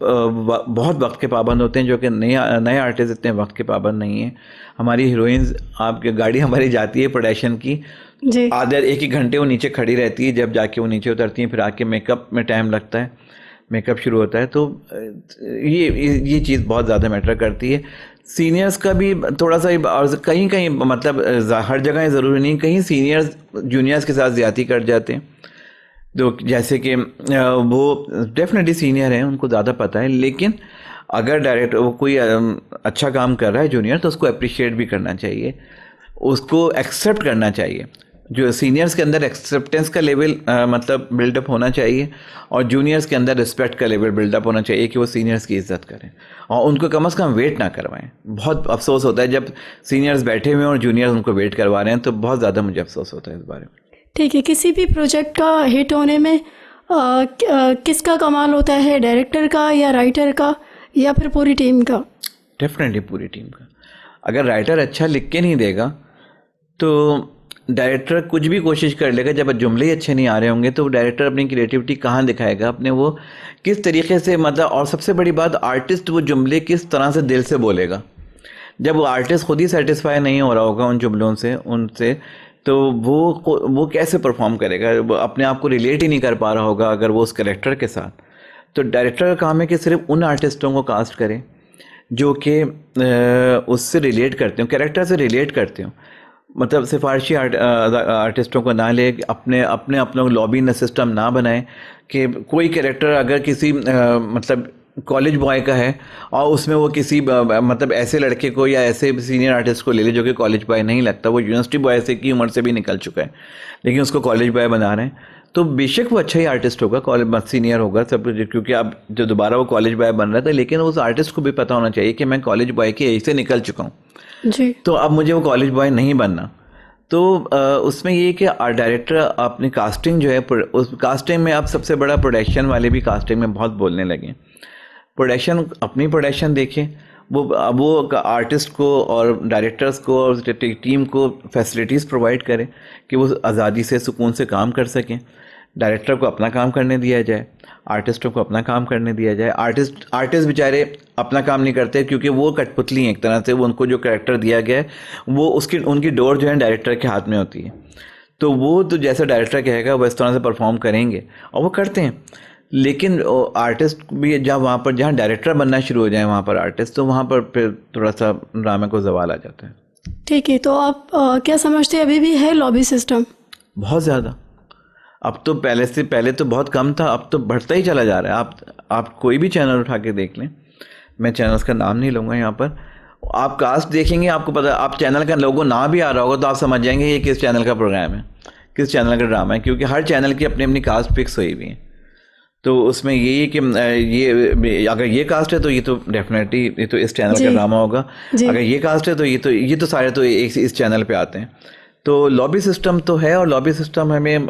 बहुत वक्त के पाबंद होते हैं, जो कि नए आर्टिस्ट इतने वक्त के पाबंद नहीं हैं। हमारी हीरोइंस, आपकी गाड़ी हमारी जाती है प्रोडक्शन की, जी आधे 1-1 घंटे वो नीचे खड़ी रहती है, जब जाके वो नीचे उतरती हैं, फिर आके मेकअप में टाइम लगता है, मेकअप शुरू होता है। तो ये चीज़ बहुत ज़्यादा मैटर करती है। सीनियर्स का भी थोड़ा सा, और कहीं कहीं मतलब हर जगह ज़रूरी नहीं, कहीं सीनियर्स जूनियर्स के साथ ज़्यादती कर जाते हैं। तो जैसे कि वो डेफिनेटली सीनियर हैं, उनको ज़्यादा पता है, लेकिन अगर डायरेक्ट वो कोई अच्छा काम कर रहा है जूनियर, तो उसको अप्रिशिएट भी करना चाहिए, उसको एक्सेप्ट करना चाहिए। जो सीनियर्स के अंदर एक्सेप्टेंस का लेवल मतलब बिल्डअप होना चाहिए, और जूनियर्स के अंदर रिस्पेक्ट का लेवल बिल्डअप होना चाहिए कि वो सीनियर्स की इज्जत करें और उनको कम से कम वेट ना करवाएं। बहुत अफसोस होता है जब सीनियर्स बैठे हुए हैं और जूनियर्स उनको वेट करवा रहे हैं, तो बहुत ज़्यादा मुझे अफसोस होता है इस बारे में। ठीक है। किसी भी प्रोजेक्ट का हिट होने में किसका कमाल होता है, डायरेक्टर का या राइटर का या फिर पूरी टीम का? डेफिनेटली पूरी टीम का। अगर राइटर अच्छा लिख के नहीं देगा तो डायरेक्टर कुछ भी कोशिश कर लेगा, जब जुमले ही अच्छे नहीं आ रहे होंगे तो डायरेक्टर अपनी क्रिएटिविटी कहाँ दिखाएगा, अपने वो किस तरीके से, मतलब, और सबसे बड़ी बात, आर्टिस्ट वो जुमले किस तरह से दिल से बोलेगा। जब वो आर्टिस्ट खुद ही सेटिस्फाई नहीं हो रहा होगा उन जुमलों से, उनसे, तो वो कैसे परफॉर्म करेगा, वो अपने आप को रिलेट ही नहीं कर पा रहा होगा अगर वो उस कैरेक्टर के साथ। तो डायरेक्टर का काम है कि सिर्फ उन आर्टिस्टों को कास्ट करें जो कि उससे रिलेट करते हो, कैरेक्टर से रिलेट करते हो। मतलब सिफारशी आर्टिस्टों को ना ले, अपने लॉबी सिस्टम ना बनाए कि कोई कैरेक्टर अगर किसी मतलब कॉलेज बॉय का है और उसमें वो किसी मतलब ऐसे लड़के को या ऐसे सीनियर आर्टिस्ट को ले ले जो कि कॉलेज बॉय नहीं लगता, वो यूनिवर्सिटी बॉय से की उम्र से भी निकल चुका है, लेकिन उसको कॉलेज बॉय बना रहे हैं। तो बेशक वो अच्छा ही आर्टिस्ट होगा, कॉलेज सीनियर होगा सब, क्योंकि अब जो दोबारा वो कॉलेज बॉय बन रहा था, लेकिन उस आर्टिस्ट को भी पता होना चाहिए कि मैं कॉलेज बॉय की एज से निकल चुका हूँ जी। तो अब मुझे वो कॉलेज बॉय नहीं बनना। तो उसमें ये कि डायरेक्टर अपनी कास्टिंग जो है, उस कास्टिंग में अब सबसे बड़ा प्रोडक्शन वाले भी कास्टिंग में बहुत बोलने लगे। प्रोडक्शन, अपनी प्रोडक्शन देखें, वो आर्टिस्ट को और डायरेक्टर्स को और टीम को फैसिलिटीज़ प्रोवाइड करें कि वो आज़ादी से, सुकून से काम कर सकें। डायरेक्टर को अपना काम करने दिया जाए, आर्टिस्टों को अपना काम करने दिया जाए। आर्टिस्ट बेचारे अपना काम नहीं करते क्योंकि वो कठपुतली हैं एक तरह से, वो उनको जो कैरेक्टर दिया गया है वो उनकी डोर जो है डायरेक्टर के हाथ में होती है। तो वो तो जैसा डायरेक्टर कहेगा वो इस तरह से परफॉर्म करेंगे और वो करते हैं। लेकिन आर्टिस्ट भी जहाँ डायरेक्टर बनना शुरू हो जाए वहाँ पर आर्टिस्ट, तो वहाँ पर फिर थोड़ा सा ड्रामे को जवाल आ जाता है। ठीक है। तो आप क्या समझते हैं, अभी भी है लॉबी सिस्टम? बहुत ज़्यादा। अब तो पहले तो बहुत कम था, अब तो बढ़ता ही चला जा रहा है। आप कोई भी चैनल उठा के देख लें, मैं चैनल्स का नाम नहीं लूँगा यहाँ पर, आप कास्ट देखेंगे आपको पता, आप चैनल का लोगो ना भी आ रहा होगा तो आप समझ जाएंगे ये किस चैनल का प्रोग्राम है, किस चैनल का ड्रामा है, क्योंकि हर चैनल की अपनी अपनी कास्ट फिक्स हुई हुई है। तो उसमें ये है कि ये अगर ये कास्ट है तो ये तो डेफिनेटली ये तो इस चैनल का ड्रामा होगा, अगर ये कास्ट है तो ये तो सारे तो इस चैनल पे आते हैं। तो लॉबी सिस्टम तो है, और लॉबी सिस्टम हमें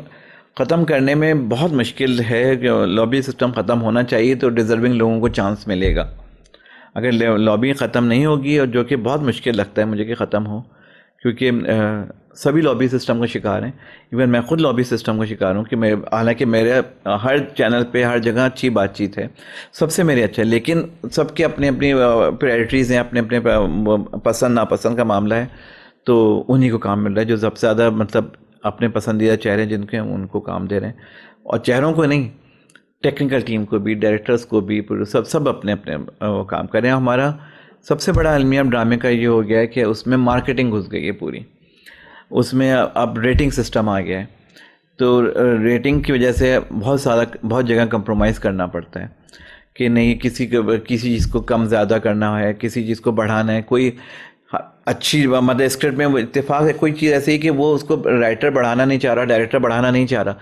ख़त्म करने में बहुत मुश्किल है। लॉबी सिस्टम ख़त्म होना चाहिए तो डिज़र्विंग लोगों को चांस मिलेगा। अगर लॉबी ख़त्म नहीं होगी, और जो कि बहुत मुश्किल लगता है मुझे कि ख़त्म हो, क्योंकि सभी लॉबी सिस्टम का शिकार हैं। इवन मैं खुद लॉबी सिस्टम का शिकार हूँ कि हालांकि मेरे हर चैनल पे हर जगह अच्छी बातचीत है, सबसे मेरे अच्छा है, लेकिन सबके अपनी अपनी प्रायोरिटीज़ हैं, अपने अपने पसंद नापसंद का मामला है। तो उन्हीं को काम मिल रहा है जो सबसे ज़्यादा मतलब अपने पसंदीदा चेहरे जिनके उनको काम दे रहे हैं, और चेहरों को नहीं, टेक्निकल टीम को भी, डायरेक्टर्स को भी, सब अपने अपने काम करें। हमारा सबसे बड़ा अलमिया ड्रामे का ये हो गया है कि उसमें मार्केटिंग घुस गई है पूरी, उसमें अब रेटिंग सिस्टम आ गया है। तो रेटिंग की वजह से बहुत जगह कंप्रोमाइज़ करना पड़ता है कि नहीं, किसी चीज़ को कम ज़्यादा करना है, किसी चीज़ को बढ़ाना है। कोई अच्छी मतलब स्क्रिप्ट में इत्तेफाक है, कोई चीज़ ऐसी है कि वो उसको राइटर बढ़ाना नहीं चाह रहा, डायरेक्टर बढ़ाना नहीं चाह रहा,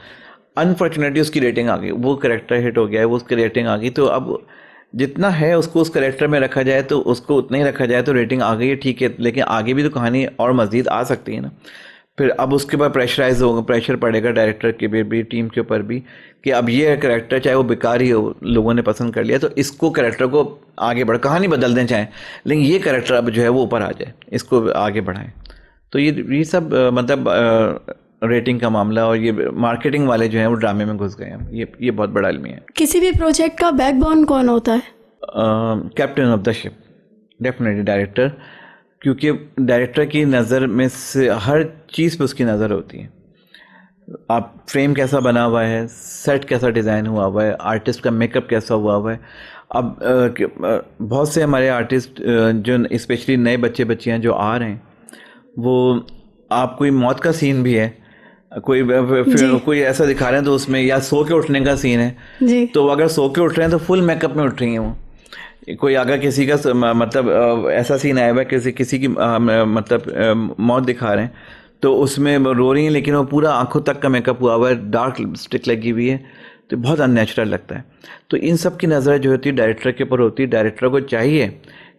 अनफॉर्चुनेटली उसकी रेटिंग आ गई, वो कैरेक्टर हिट हो गया है, वो उसकी रेटिंग आ गई। तो अब जितना है उसको उस करेक्टर में रखा जाए तो उसको उतना ही रखा जाए तो रेटिंग आ गई है, ठीक है, लेकिन आगे भी तो कहानी और मज़ीद आ सकती है ना। फिर अब उसके बाद प्रेशराइज होगा, प्रेशर पड़ेगा डायरेक्टर के भी टीम के ऊपर भी कि अब ये करेक्टर चाहे वो बेकार ही हो, लोगों ने पसंद कर लिया तो इसको करेक्टर को आगे बढ़, कहानी बदल दें चाहे, लेकिन ये करेक्टर अब जो है वो ऊपर आ जाए, इसको आगे बढ़ाएं। तो ये सब रेटिंग का मामला और ये मार्केटिंग वाले जो हैं वो ड्रामे में घुस गए हैं, ये बहुत बड़ा अलमिया है। किसी भी प्रोजेक्ट का बैकबोन कौन होता है? Captain of the ship, definitely director, क्योंकि डायरेक्टर की नज़र में से हर चीज़ पे उसकी नज़र होती है। आप फ्रेम कैसा बना हुआ है, सेट कैसा डिज़ाइन हुआ हुआ है, आर्टिस्ट का मेकअप कैसा हुआ है। अब बहुत से हमारे आर्टिस्ट जो स्पेशली नए बच्चियां जो आ रहे हैं, वो आप कोई मौत का सीन भी है, कोई ऐसा दिखा रहे हैं तो उसमें या सो के उठने का सीन है जी। तो अगर सो के उठ रहे हैं तो फुल मेकअप में उठ रही हैं वो। कोई अगर किसी का मतलब ऐसा सीन आया हुआ है किसी की मतलब मौत दिखा रहे हैं तो उसमें रो रही हैं लेकिन वो पूरा आंखों तक का मेकअप हुआ हुआ है, डार्क लिपस्टिक लगी हुई है, तो बहुत अननेचुरल लगता है। तो इन सब की नज़र जो होती है डायरेक्टर के ऊपर होती है। डायरेक्टर को चाहिए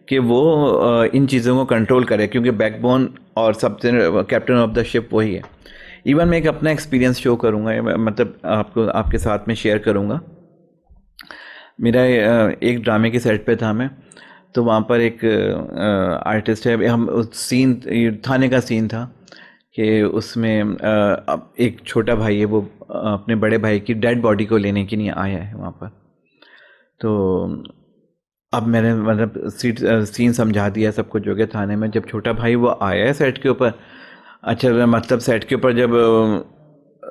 कि वो इन चीज़ों को कंट्रोल करे, क्योंकि बैकबोन और सबसे कैप्टन ऑफ द शिप वही है। इवन मैं एक अपना एक्सपीरियंस शो करूँगा, मतलब आपके साथ में शेयर करूँगा। मेरा एक ड्रामे की सेट पे था मैं, तो वहाँ पर एक आर्टिस्ट है, हम उस सीन थाने का सीन था कि उसमें एक छोटा भाई है, वो अपने बड़े भाई की डेड बॉडी को लेने के लिए आया है वहाँ पर। तो अब मैंने मतलब सीन समझा दिया, सब कुछ हो गया थाने में। जब छोटा भाई वो आया है सेट के ऊपर, अच्छा मतलब सेट के ऊपर जब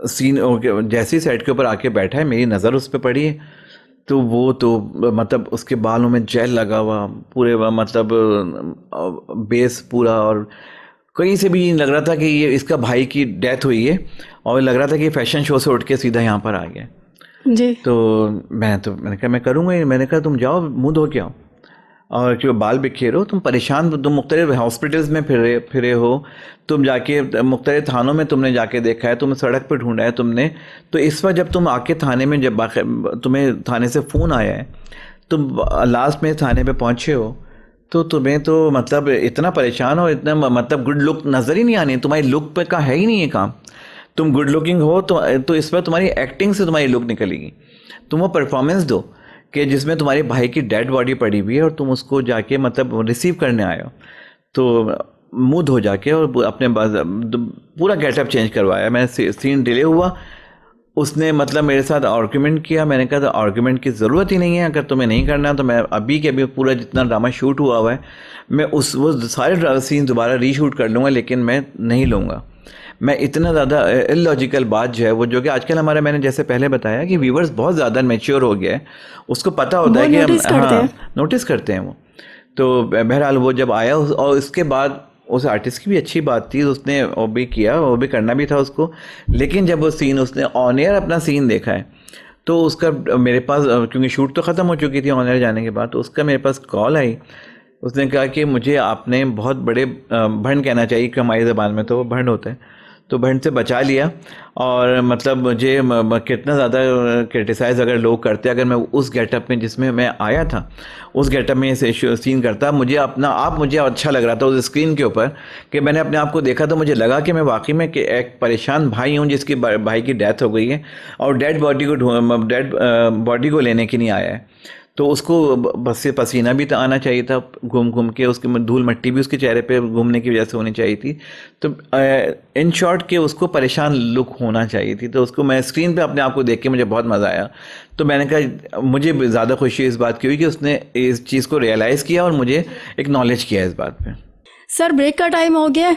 सीन जैसे ही सेट के ऊपर आके बैठा है, मेरी नज़र उस पर पड़ी है, तो वो तो मतलब उसके बालों में जेल लगा हुआ पूरे, मतलब बेस पूरा, और कहीं से भी नहीं लग रहा था कि ये इसका भाई की डेथ हुई है, और लग रहा था कि फैशन शो से उठ के सीधा यहाँ पर आ गया जी। तो मैंने कहा मैं करूँगा। मैंने कहा तुम जाओ मुँह धो के आओ, और क्यों बाल बिखेरो, तुम परेशान, तुम मुख्तलिफ हॉस्पिटल्स में फिरे हो, तुम जाके मुख्तलिफ थानों में तुमने जाके देखा है, तुम्हें सड़क पर ढूंढा है तुमने, तो इस बार जब तुम आके थाने में, जब तुम्हें थाने से फ़ोन आया है, तुम लास्ट में थाने पे पहुँचे हो, तो तुम्हें तो मतलब इतना परेशान हो, इतना मतलब गुड लुक नज़र ही नहीं आनी, तुम्हारी लुक पे का है ही नहीं ये काम। तुम गुड लुकिंग हो तो इस पर तुम्हारी एक्टिंग से तुम्हारी लुक निकलेगी। तुम वो परफॉर्मेंस दो कि जिसमें तुम्हारे भाई की डेड बॉडी पड़ी हुई है और तुम उसको जाके मतलब रिसीव करने आए हो, तो मुँह धो जाके और अपने पूरा गेटअप चेंज करवाया। मैंने सीन डिले हुआ, उसने मतलब मेरे साथ आर्गुमेंट किया। मैंने कहा था आर्गुमेंट की ज़रूरत ही नहीं है, अगर तुम्हें नहीं करना तो मैं अभी के अभी पूरा जितना ड्रामा शूट हुआ हुआ है मैं वो सारे सीन दोबारा रीशूट कर लूँगा, लेकिन मैं नहीं लूँगा। मैं इतना ज़्यादा इलॉजिकल बात जो है वो, जो कि आजकल हमारे, मैंने जैसे पहले बताया कि व्यूवर्स बहुत ज़्यादा मैच्योर हो गया है, उसको पता होता है कि हम नोटिस करते हैं वो। तो बहरहाल वो जब आया और इसके बाद उस आर्टिस्ट की भी अच्छी बात थी, उसने वो भी किया, वो भी करना भी था उसको, लेकिन जब वो सीन उसने ऑन एयर अपना सीन देखा है तो उसका मेरे पास, क्योंकि शूट तो ख़त्म हो चुकी थी ऑन एयर जाने के बाद, तो उसका मेरे पास कॉल आई। उसने कहा कि मुझे आपने बहुत बड़े भंड कहना चाहिए कि हमारी ज़बान में तो वो भंड होता है, तो भंड से बचा लिया। और मतलब मुझे कितना ज़्यादा क्रिटिसाइज़ अगर लोग करते, अगर मैं उस गेटअप में जिसमें मैं आया था उस गेटअप में से सीन करता, मुझे अच्छा लग रहा था उस स्क्रीन के ऊपर कि मैंने अपने आप को देखा तो मुझे लगा कि मैं वाकई में कि एक परेशान भाई हूँ जिसकी भाई की डेथ हो गई है और डेड बॉडी को लेने के लिए आया है। तो उसको बस से पसीना भी तो आना चाहिए था, घूम घूम के उसकी धूल मिट्टी भी उसके चेहरे पे घूमने की वजह से होनी चाहिए थी। तो इन शॉर्ट के उसको परेशान लुक होना चाहिए थी। तो उसको मैं स्क्रीन पे अपने आप को देख के मुझे बहुत मज़ा आया। तो मैंने कहा मुझे ज़्यादा खुशी इस बात की हुई कि उसने इस चीज़ को रियलाइज़ किया और मुझे एक्नॉलेज किया इस बात पर। सर ब्रेक का टाइम हो गया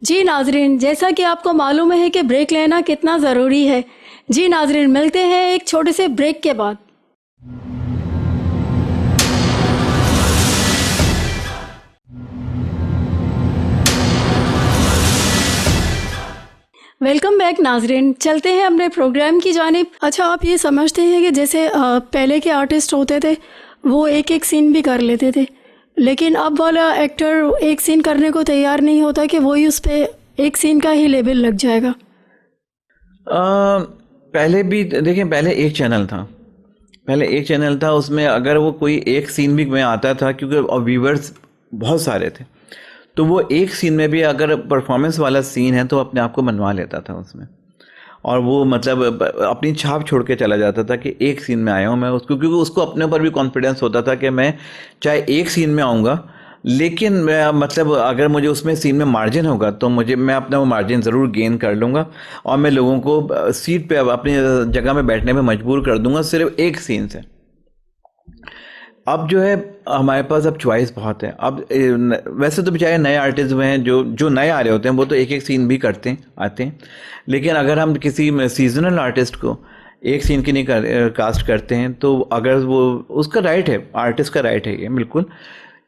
जी नाजरीन, जैसा कि आपको मालूम है कि ब्रेक लेना कितना ज़रूरी है। जी नाजरीन, मिलते हैं एक छोटे से ब्रेक के बाद। वेलकम बैक नाजरीन, चलते हैं अपने प्रोग्राम की जानिब। अच्छा, आप ये समझते हैं कि जैसे पहले के आर्टिस्ट होते थे वो एक एक सीन भी कर लेते थे, लेकिन अब वाला एक्टर एक सीन करने को तैयार नहीं होता कि वही उस पर एक सीन का ही लेबल लग जाएगा। पहले भी देखिए, पहले एक चैनल था, पहले एक चैनल था, उसमें अगर वो कोई एक सीन भी में आता था, क्योंकि व्यूवर्स बहुत सारे थे, तो वो एक सीन में भी अगर परफॉर्मेंस वाला सीन है तो अपने आप को मनवा लेता था उसमें, और वो मतलब अपनी छाप छोड़ के चला जाता था कि एक सीन में आया हूँ मैं उसको, क्योंकि उसको अपने ऊपर भी कॉन्फिडेंस होता था कि मैं चाहे एक सीन में आऊँगा, लेकिन मैं मतलब अगर मुझे उसमें सीन में मार्जिन होगा तो मैं अपना वो मार्जिन ज़रूर गेन कर लूँगा, और मैं लोगों को सीट पे अपनी जगह में बैठने में मजबूर कर दूंगा सिर्फ एक सीन से। अब जो है हमारे पास अब चॉइस बहुत है। अब वैसे तो बेचारे नए आर्टिस्ट हुए हैं, जो जो नए आ रहे होते हैं वो तो एक एक सीन भी करते हैं, आते हैं, लेकिन अगर हम किसी सीजनल आर्टिस्ट को एक सीन की नहीं कास्ट करते हैं, तो अगर वो, उसका राइट है, आर्टिस्ट का राइट है ये बिल्कुल,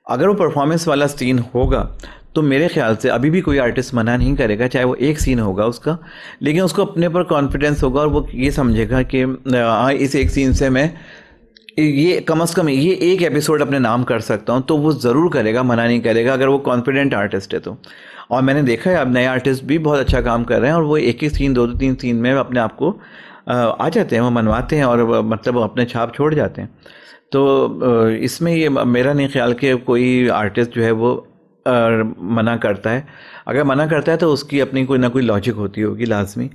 अगर वो परफॉर्मेंस वाला सीन होगा तो मेरे ख्याल से अभी भी कोई आर्टिस्ट मना नहीं करेगा, चाहे वो एक सीन होगा उसका, लेकिन उसको अपने पर कॉन्फिडेंस होगा और वो ये समझेगा कि हाँ, इस एक सीन से मैं ये कम से कम ये एक एपिसोड अपने नाम कर सकता हूँ, तो वो ज़रूर करेगा, मना नहीं करेगा अगर वो कॉन्फिडेंट आर्टिस्ट है तो। और मैंने देखा है अब नए आर्टिस्ट भी बहुत अच्छा काम कर रहे हैं, और वो एक ही सीन, दो दो तीन सीन में अपने आप को आ जाते हैं, वो मनवाते हैं, और मतलब वो अपने छाप छोड़ जाते हैं। तो इसमें ये मेरा नहीं ख्याल कि कोई आर्टिस्ट जो है वो मना करता है। अगर मना करता है तो उसकी अपनी कोई ना कोई लॉजिक होती होगी लाजमी,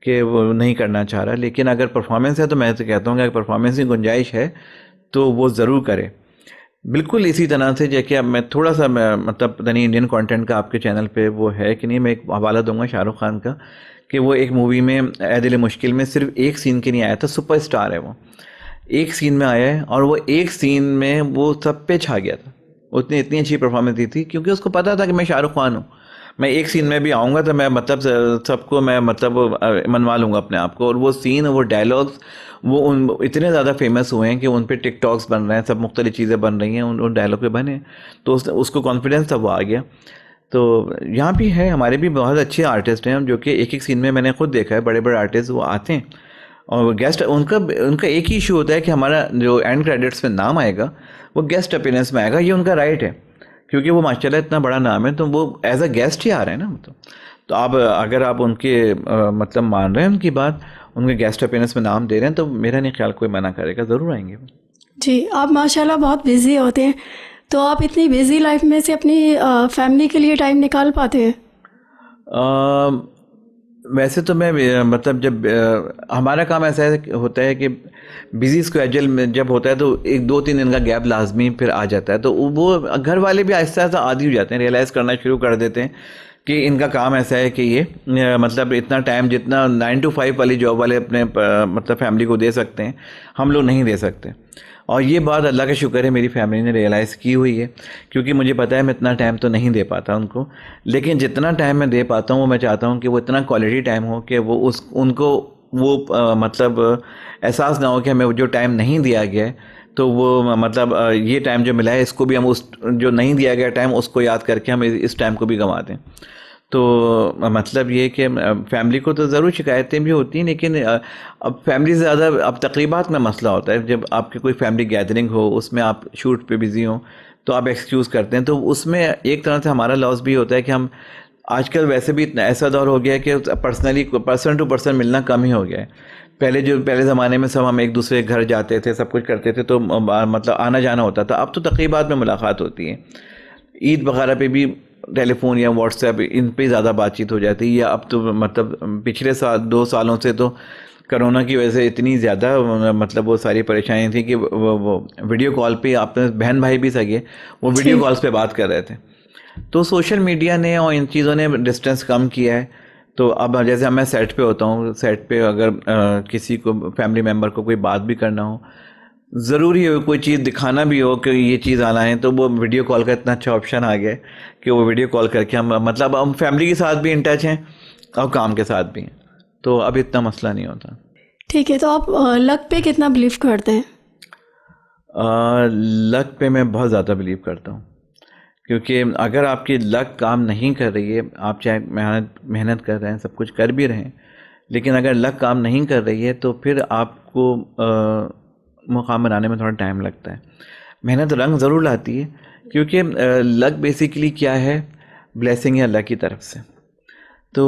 कि वो नहीं करना चाह रहा, लेकिन अगर परफॉर्मेंस है तो मैं तो कहता हूँ कि अगर परफॉर्मेंस की गुंजाइश है तो वो ज़रूर करे। बिल्कुल इसी तरह से जैसे अब मैं थोड़ा सा, मैं मतलब पता नहीं इंडियन कंटेंट का आपके चैनल पे वो है कि नहीं, मैं एक हवाला दूंगा शाहरुख खान का, कि वो एक मूवी में ऐ दिल मुश्किल में सिर्फ एक सीन के नहीं आया था, सुपरस्टार है वो, एक सीन में आया है, और वो एक सीन में वो सब पे छा गया था, उसने इतनी अच्छी परफॉर्मेंस दी थी, क्योंकि उसको पता था कि मैं शाहरुख खान हूँ, मैं एक सीन में भी आऊँगा तो मैं मतलब सबको मैं मतलब मनवा लूँगा अपने आप को। और वो सीन, वो डायलॉग्स, वो उन इतने ज़्यादा फेमस हुए हैं कि उन पे टिकटॉक्स बन रहे हैं, सब मुख्तलिफ चीज़ें बन रही हैं उन डायलॉग पे बने, तो उसको कॉन्फिडेंस तब वो आ गया। तो यहाँ भी है, हमारे भी बहुत अच्छे आर्टिस्ट हैं जो कि एक एक सीन में, मैंने खुद देखा है बड़े बड़े आर्टिस्ट वो आते हैं और गेस्ट, उनका उनका एक ही इशू होता है कि हमारा जो एंड क्रेडिट्स में नाम आएगा वो गेस्ट अपीयरेंस में आएगा, ये उनका राइट है, क्योंकि वो माशाल्लाह इतना बड़ा नाम है, तो वो एज अ गेस्ट ही आ रहे हैं ना, मतलब तो आप अगर आप उनके मतलब मान रहे हैं उनकी बात, उनके गेस्ट अपीयरेंस में नाम दे रहे हैं, तो मेरा नहीं ख्याल कोई मना करेगा, ज़रूर आएंगे वो। जी, आप माशाल्लाह बहुत बिज़ी होते हैं, तो आप इतनी बिज़ी लाइफ में से अपनी फैमिली के लिए टाइम निकाल पाते हैं? वैसे तो मैं मतलब जब हमारा काम ऐसा होता है कि बिजी स्केड्यूल में जब होता है तो एक दो तीन दिन का गैप लाजमी फिर आ जाता है, तो वो घर वाले भी आहिस्ता आहिस्ता आदी हो जाते हैं, रियलाइज़ करना शुरू कर देते हैं कि इनका काम ऐसा है कि ये मतलब इतना टाइम जितना 9 to 5 वाली जॉब वाले अपने मतलब फैमिली को दे सकते हैं, हम लोग नहीं दे सकते। और ये बात अल्लाह का शुक्र है मेरी फैमिली ने रियलाइज़ की हुई है, क्योंकि मुझे पता है मैं इतना टाइम तो नहीं दे पाता उनको, लेकिन जितना टाइम मैं दे पाता हूँ वो मैं चाहता हूँ कि वो इतना क्वालिटी टाइम हो कि वो उनको वो मतलब एहसास ना हो कि हमें जो टाइम नहीं दिया गया है, तो वो मतलब ये टाइम जो मिला है इसको भी हम उस जो नहीं दिया गया टाइम उसको याद करके हम इस टाइम को भी गंवा दें। तो मतलब ये कि फैमिली को तो ज़रूर शिकायतें भी होती हैं, लेकिन अब फैमिली से ज़्यादा अब तकरीबात में मसला होता है, जब आपकी कोई फैमिली गैदरिंग हो उसमें आप शूट पे बिज़ी हो तो आप एक्सक्यूज़ करते हैं, तो उसमें एक तरह से हमारा लॉस भी होता है कि हम आजकल वैसे भी इतना ऐसा दौर हो गया है कि पर्सनली पर्सन टू पर्सन मिलना कम ही हो गया है। पहले ज़माने में सब हम एक दूसरे के घर जाते थे, सब कुछ करते थे, तो मतलब आना जाना होता था, अब तो तकरीबात में मुलाकात होती है, ईद वगैरह पे भी टेलीफोन या व्हाट्सएप इन पे ज़्यादा बातचीत हो जाती है। या अब तो मतलब पिछले 2 सालों से तो कोरोना की वजह से इतनी ज़्यादा मतलब वो सारी परेशानियाँ थी कि वो वीडियो कॉल पे अपने बहन भाई भी सगे वो वीडियो जी। कॉल्स पे बात कर रहे थे। तो सोशल मीडिया ने और इन चीज़ों ने डिस्टेंस कम किया है। तो अब जैसे मैं सेट पे होता हूँ, सेट पे अगर किसी को फैमिली मेम्बर को कोई बात भी करना हो, ज़रूरी हो कोई चीज़ दिखाना भी हो कि ये चीज़ आना है, तो वो वीडियो कॉल का इतना अच्छा ऑप्शन आ गया है कि वो वीडियो कॉल करके हम मतलब हम फैमिली के साथ भी इन टच हैं और काम के साथ भी हैं, तो अब इतना मसला नहीं होता। ठीक है, तो आप लक पे कितना बिलीव करते हैं? लक पे मैं बहुत ज़्यादा बिलीव करता हूँ, क्योंकि अगर आपकी लक काम नहीं कर रही है, आप चाहे मेहनत कर रहे हैं, सब कुछ कर भी रहे हैं, लेकिन अगर लक काम नहीं कर रही है तो फिर आपको मुकाम बनाने में थोड़ा टाइम लगता है। मेहनत रंग ज़रूर लाती है, क्योंकि लक बेसिकली क्या है, ब्लेसिंग है अल्लाह की तरफ से। तो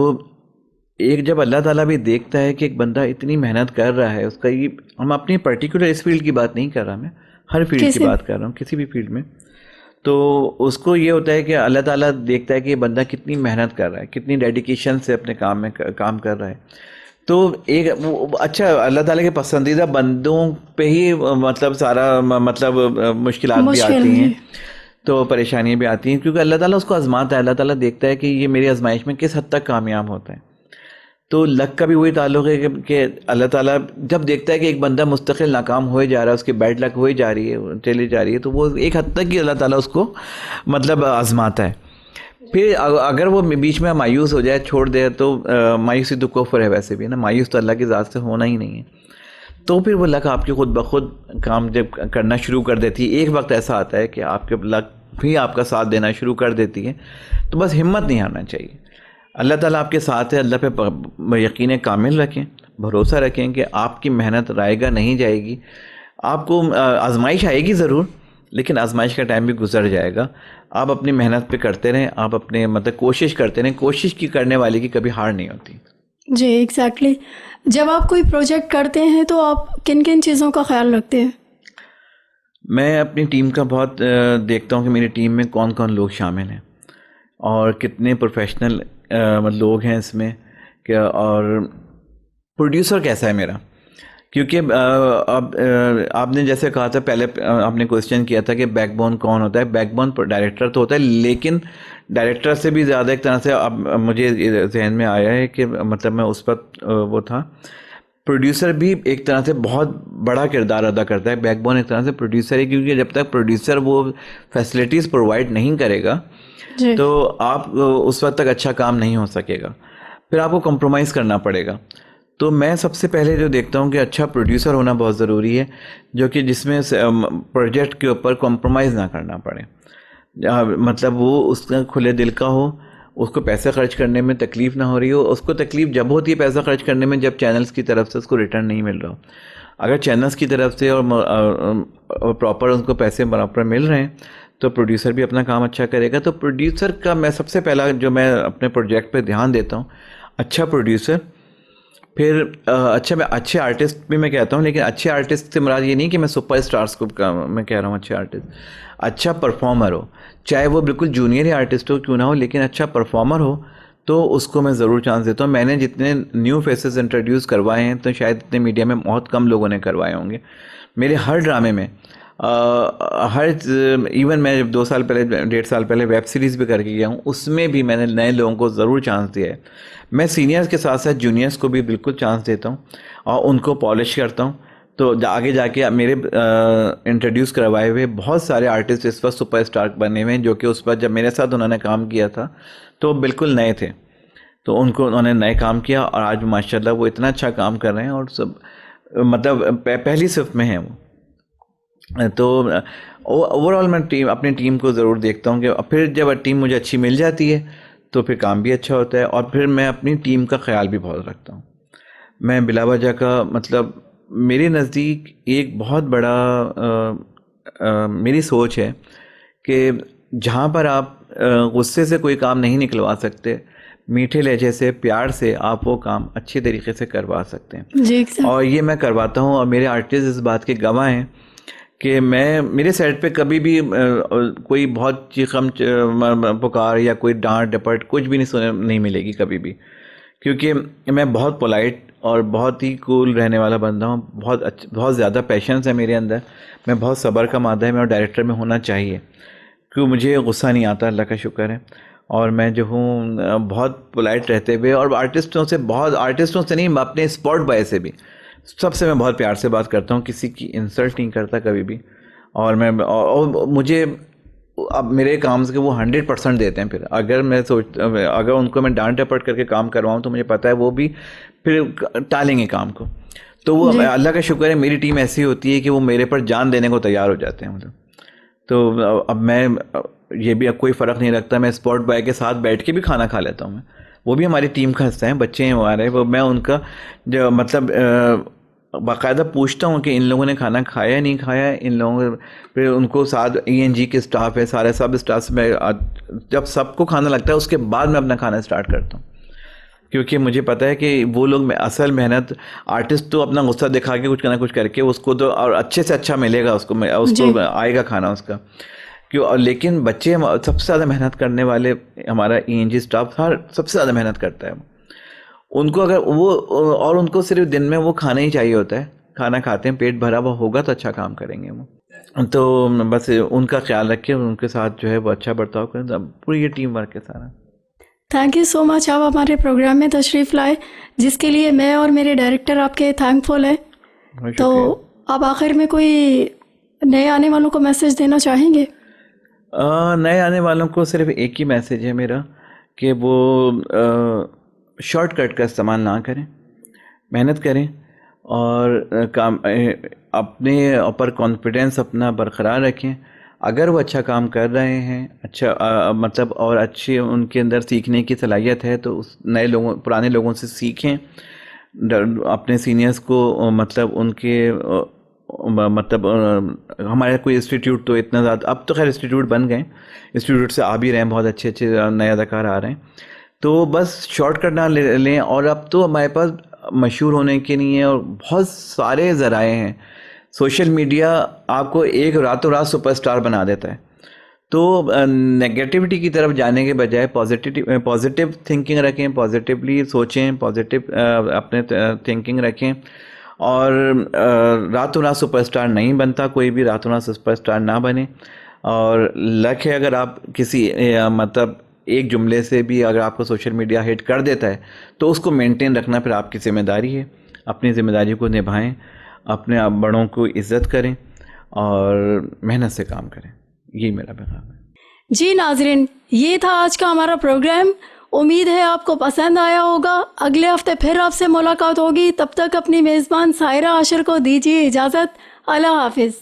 एक जब अल्लाह ताला भी देखता है कि एक बंदा इतनी मेहनत कर रहा है, उसका ये, हम अपनी पर्टिकुलर इस फील्ड की बात नहीं कर रहा, मैं हर फील्ड की किसी बात कर रहा हूँ, किसी भी फील्ड में, तो उसको ये होता है कि अल्लाह ताला देखता है कि ये बंदा कितनी मेहनत कर रहा है, कितनी डेडिकेशन से अपने काम में काम कर रहा है। तो एक अच्छा, अल्लाह ताला के पसंदीदा बंदों पे ही मतलब सारा मतलब मुश्किलात भी मुश्किल आती जी। हैं, तो परेशानियां भी आती हैं, क्योंकि अल्लाह ताला उसको आजमाता है। अल्लाह ताला देखता है कि ये मेरी आजमाइश में किस हद तक कामयाब होता है। तो लक का भी वही ताल्लुक है कि अल्लाह ताला जब देखता है कि एक बंदा मुस्तकिल नाकाम होए जा रहा है, उसकी बैड लक हो जा रही है, चली जा रही है, तो वो एक हद तक ही अल्लाह ताला उसको मतलब आजमाता है। फिर अगर वो बीच में मायूस हो जाए, छोड़ दे, तो मायूसी तो कुफ्र है वैसे भी ना, मायूस तो अल्लाह की ज़ात से होना ही नहीं है। तो फिर वो लक आपकी खुद ब खुद काम जब करना शुरू कर देती है, एक वक्त ऐसा आता है कि आपके लक भी आपका साथ देना शुरू कर देती है। तो बस हिम्मत नहीं हारना चाहिए, अल्लाह ताला आपके साथ है, अल्लाह पे यकीन कामिल रखें, भरोसा रखें कि आपकी मेहनत रायगा नहीं जाएगी। आपको आजमाइश आएगी ज़रूर, लेकिन आजमाइश का टाइम भी गुजर जाएगा। आप अपनी मेहनत पे करते रहें, आप अपने मतलब कोशिश करते रहें, कोशिश की करने वाले की कभी हार नहीं होती। जी एग्जैक्टली। जब आप कोई प्रोजेक्ट करते हैं तो आप किन किन चीज़ों का ख्याल रखते हैं? मैं अपनी टीम का बहुत देखता हूँ कि मेरी टीम में कौन कौन लोग शामिल हैं और कितने प्रोफेशनल लोग हैं इसमें, क्या, और प्रोड्यूसर कैसा है मेरा। क्योंकि अब आपने जैसे कहा था पहले, आपने क्वेश्चन किया था कि बैकबोन कौन होता है। बैकबोन डायरेक्टर तो होता है, लेकिन डायरेक्टर से भी ज़्यादा एक तरह से अब मुझे जहन में आया है कि मतलब मैं उस पर वो था, प्रोड्यूसर भी एक तरह से बहुत बड़ा किरदार अदा करता है। बैकबोन एक तरह से प्रोड्यूसर है, क्योंकि जब तक प्रोड्यूसर वो फैसिलिटीज़ प्रोवाइड नहीं करेगा जी तो आप उस वक्त तक अच्छा काम नहीं हो सकेगा, फिर आपको कॉम्प्रोमाइज़ करना पड़ेगा। तो मैं सबसे पहले जो देखता हूँ कि अच्छा प्रोड्यूसर होना बहुत ज़रूरी है, जो कि जिसमें प्रोजेक्ट के ऊपर कॉम्प्रोमाइज़ ना करना पड़े। मतलब वो उसका खुले दिल का हो, उसको पैसे खर्च करने में तकलीफ़ ना हो रही हो। उसको तकलीफ़ जब होती है पैसा खर्च करने में, जब चैनल्स की तरफ से उसको रिटर्न नहीं मिल रहा हो। अगर चैनल्स की तरफ से और प्रॉपर उनको पैसे बराबर मिल रहे हैं, तो प्रोड्यूसर भी अपना काम अच्छा करेगा। तो प्रोड्यूसर का मैं सबसे पहला जो मैं अपने प्रोजेक्ट पे ध्यान देता हूँ, अच्छा प्रोड्यूसर। फिर अच्छा, मैं अच्छे आर्टिस्ट भी मैं कहता हूँ, लेकिन अच्छे आर्टिस्ट से मुराद ये नहीं कि मैं सुपर स्टार्स को मैं कह रहा हूँ। अच्छे आर्टिस्ट, अच्छा परफॉर्मर हो, चाहे वो बिल्कुल जूनियर ही आर्टिस्ट हो क्यों ना हो, लेकिन अच्छा परफॉर्मर हो, तो उसको मैं ज़रूर चांस देता हूँ। मैंने जितने न्यू फेसेस इंट्रोड्यूस करवाए हैं, तो शायद इतने मीडिया में बहुत कम लोगों ने करवाए होंगे। मेरे हर ड्रामे में इवन मैं जब 2 साल पहले, 1.5 साल पहले वेब सीरीज़ भी करके गया हूँ, उसमें भी मैंने नए लोगों को ज़रूर चांस दिया है। मैं सीनियर्स के साथ साथ जूनियर्स को भी बिल्कुल चांस देता हूँ और उनको पॉलिश करता हूँ। तो आगे जाके मेरे इंट्रोड्यूस करवाए हुए बहुत सारे आर्टिस्ट इस वक्त सुपरस्टार बने हुए हैं, जो कि उस वक्त जब मेरे साथ उन्होंने काम किया था तो बिल्कुल नए थे। तो उनको उन्होंने नए काम किया और आज माशाल्लाह वो इतना अच्छा काम कर रहे हैं, और सब मतलब पहली सिर्फ में हैं वो। तो ओवरऑल मैं अपनी टीम को ज़रूर देखता हूँ कि फिर जब टीम मुझे अच्छी मिल जाती है तो फिर काम भी अच्छा होता है, और फिर मैं अपनी टीम का ख्याल भी बहुत रखता हूँ। मैं बिला वजह का मतलब मेरे नज़दीक एक बहुत बड़ा मेरी सोच है कि जहाँ पर आप गुस्से से कोई काम नहीं निकलवा सकते, मीठे लहजे से, प्यार से आप वो काम अच्छे तरीके से करवा सकते हैं। जी exactly। और ये मैं करवाता हूँ, और मेरे आर्टिस्ट इस बात के गवाह हैं कि मैं मेरे सेट पे कभी भी कोई बहुत चीखम पुकार या कोई डांट डपट कुछ भी नहीं मिलेगी कभी भी, क्योंकि मैं बहुत पोलाइट और बहुत ही कूल रहने वाला बंदा हूँ। बहुत ज़्यादा पैशंस है मेरे अंदर, मैं बहुत सब्र का मादा है, मैं और डायरेक्टर में होना चाहिए, क्योंकि मुझे गुस्सा नहीं आता, अल्लाह का शुक्र है। और मैं जो हूँ बहुत पोलाइट रहते हुए, और आर्टिस्टों से नहीं, अपने स्पॉट बॉय से भी सबसे मैं बहुत प्यार से बात करता हूँ, किसी की इंसल्ट नहीं करता कभी भी। और मुझे अब मेरे काम से वो 100% देते हैं। फिर अगर उनको मैं डांट डपट करके काम करवाऊँ, तो मुझे पता है वो भी फिर टालेंगे काम को। तो वो जी अल्लाह का शुक्र है, मेरी टीम ऐसी होती है कि वो मेरे पर जान देने को तैयार हो जाते हैं मतलब। तो अब मैं ये भी अब कोई फ़र्क नहीं रखता, मैं स्पॉट बॉय के साथ बैठ के भी खाना खा लेता हूँ मैं, वो भी हमारी टीम का हिस्सा है, बच्चे हैं हमारे। वो मैं उनका जो मतलब बाकायदा पूछता हूँ कि इन लोगों ने खाना खाया नहीं खाया, इन लोगों फिर उनको साथ ENG के स्टाफ है, सारे सब स्टाफ में जब सबको खाना लगता है उसके बाद मैं अपना खाना स्टार्ट करता हूँ। क्योंकि मुझे पता है कि वो लोग असल मेहनत, आर्टिस्ट तो अपना गुस्सा दिखा के कुछ ना कुछ करके उसको तो और अच्छे से अच्छा मिलेगा उसको आएगा खाना उसका क्यों। और लेकिन बच्चे सबसे ज़्यादा मेहनत करने वाले, हमारा ENG स्टाफ हर सबसे ज़्यादा मेहनत करता है। उनको अगर वो, और उनको सिर्फ दिन में वो खाना ही चाहिए होता है, खाना खाते हैं, पेट भरा हुआ होगा तो अच्छा काम करेंगे वो। तो बस उनका ख्याल रखें, उनके साथ जो है वो अच्छा बर्ताव करें, पूरी ये टीम वर्क है सारा। थैंक यू सो मच, आप हमारे प्रोग्राम में तशरीफ़ लाए, जिसके लिए मैं और मेरे डायरेक्टर आपके थैंकफुल हैं। तो आप आखिर में कोई नए आने वालों को मैसेज देना चाहेंगे? नए आने वालों को सिर्फ एक ही मैसेज है मेरा कि वो शॉर्टकट का इस्तेमाल ना करें, मेहनत करें और काम अपने ऊपर कॉन्फिडेंस अपना बरकरार रखें। अगर वो अच्छा काम कर रहे हैं, अच्छा मतलब और अच्छी उनके अंदर सीखने की सलाहियत है, तो उस नए लोगों, पुराने लोगों से सीखें, अपने सीनियर्स को मतलब उनके मतलब हमारे कोई इंस्टीट्यूट तो इतना ज़्यादा, अब तो खैर इंस्टीट्यूट बन गए, इंस्टीट्यूट से आ भी रहे हैं, बहुत अच्छे अच्छे नए अदाकार आ रहे हैं। तो बस शॉर्टकट ना लें। और अब तो हमारे पास मशहूर होने के लिए और बहुत सारे ज़राए हैं। सोशल मीडिया आपको एक रातों रात सुपरस्टार बना देता है। तो नेगेटिविटी की तरफ जाने के बजाय पॉजिटिव थिंकिंग रखें, पॉजिटिवली सोचें, पॉजिटिव अपने थिंकिंग रखें। और रातों रात सुपरस्टार नहीं बनता, कोई भी रातों रात सुपरस्टार ना बने। और लक है अगर आप किसी मतलब एक जुमले से भी अगर आपको सोशल मीडिया हिट कर देता है तो उसको मेंटेन रखना फिर आपकी जिम्मेदारी है। अपनी ज़िम्मेदारी को निभाएं, अपने आप बड़ों को इज़्ज़त करें और मेहनत से काम करें। यही मेरा पैगाम है। जी नाज़रीन, ये था आज का हमारा प्रोग्राम। उम्मीद है आपको पसंद आया होगा। अगले हफ्ते फिर आपसे मुलाकात होगी। तब तक अपनी मेज़बान सायरा आशिर को दीजिए इजाज़त। अल्लाह हाफिज़।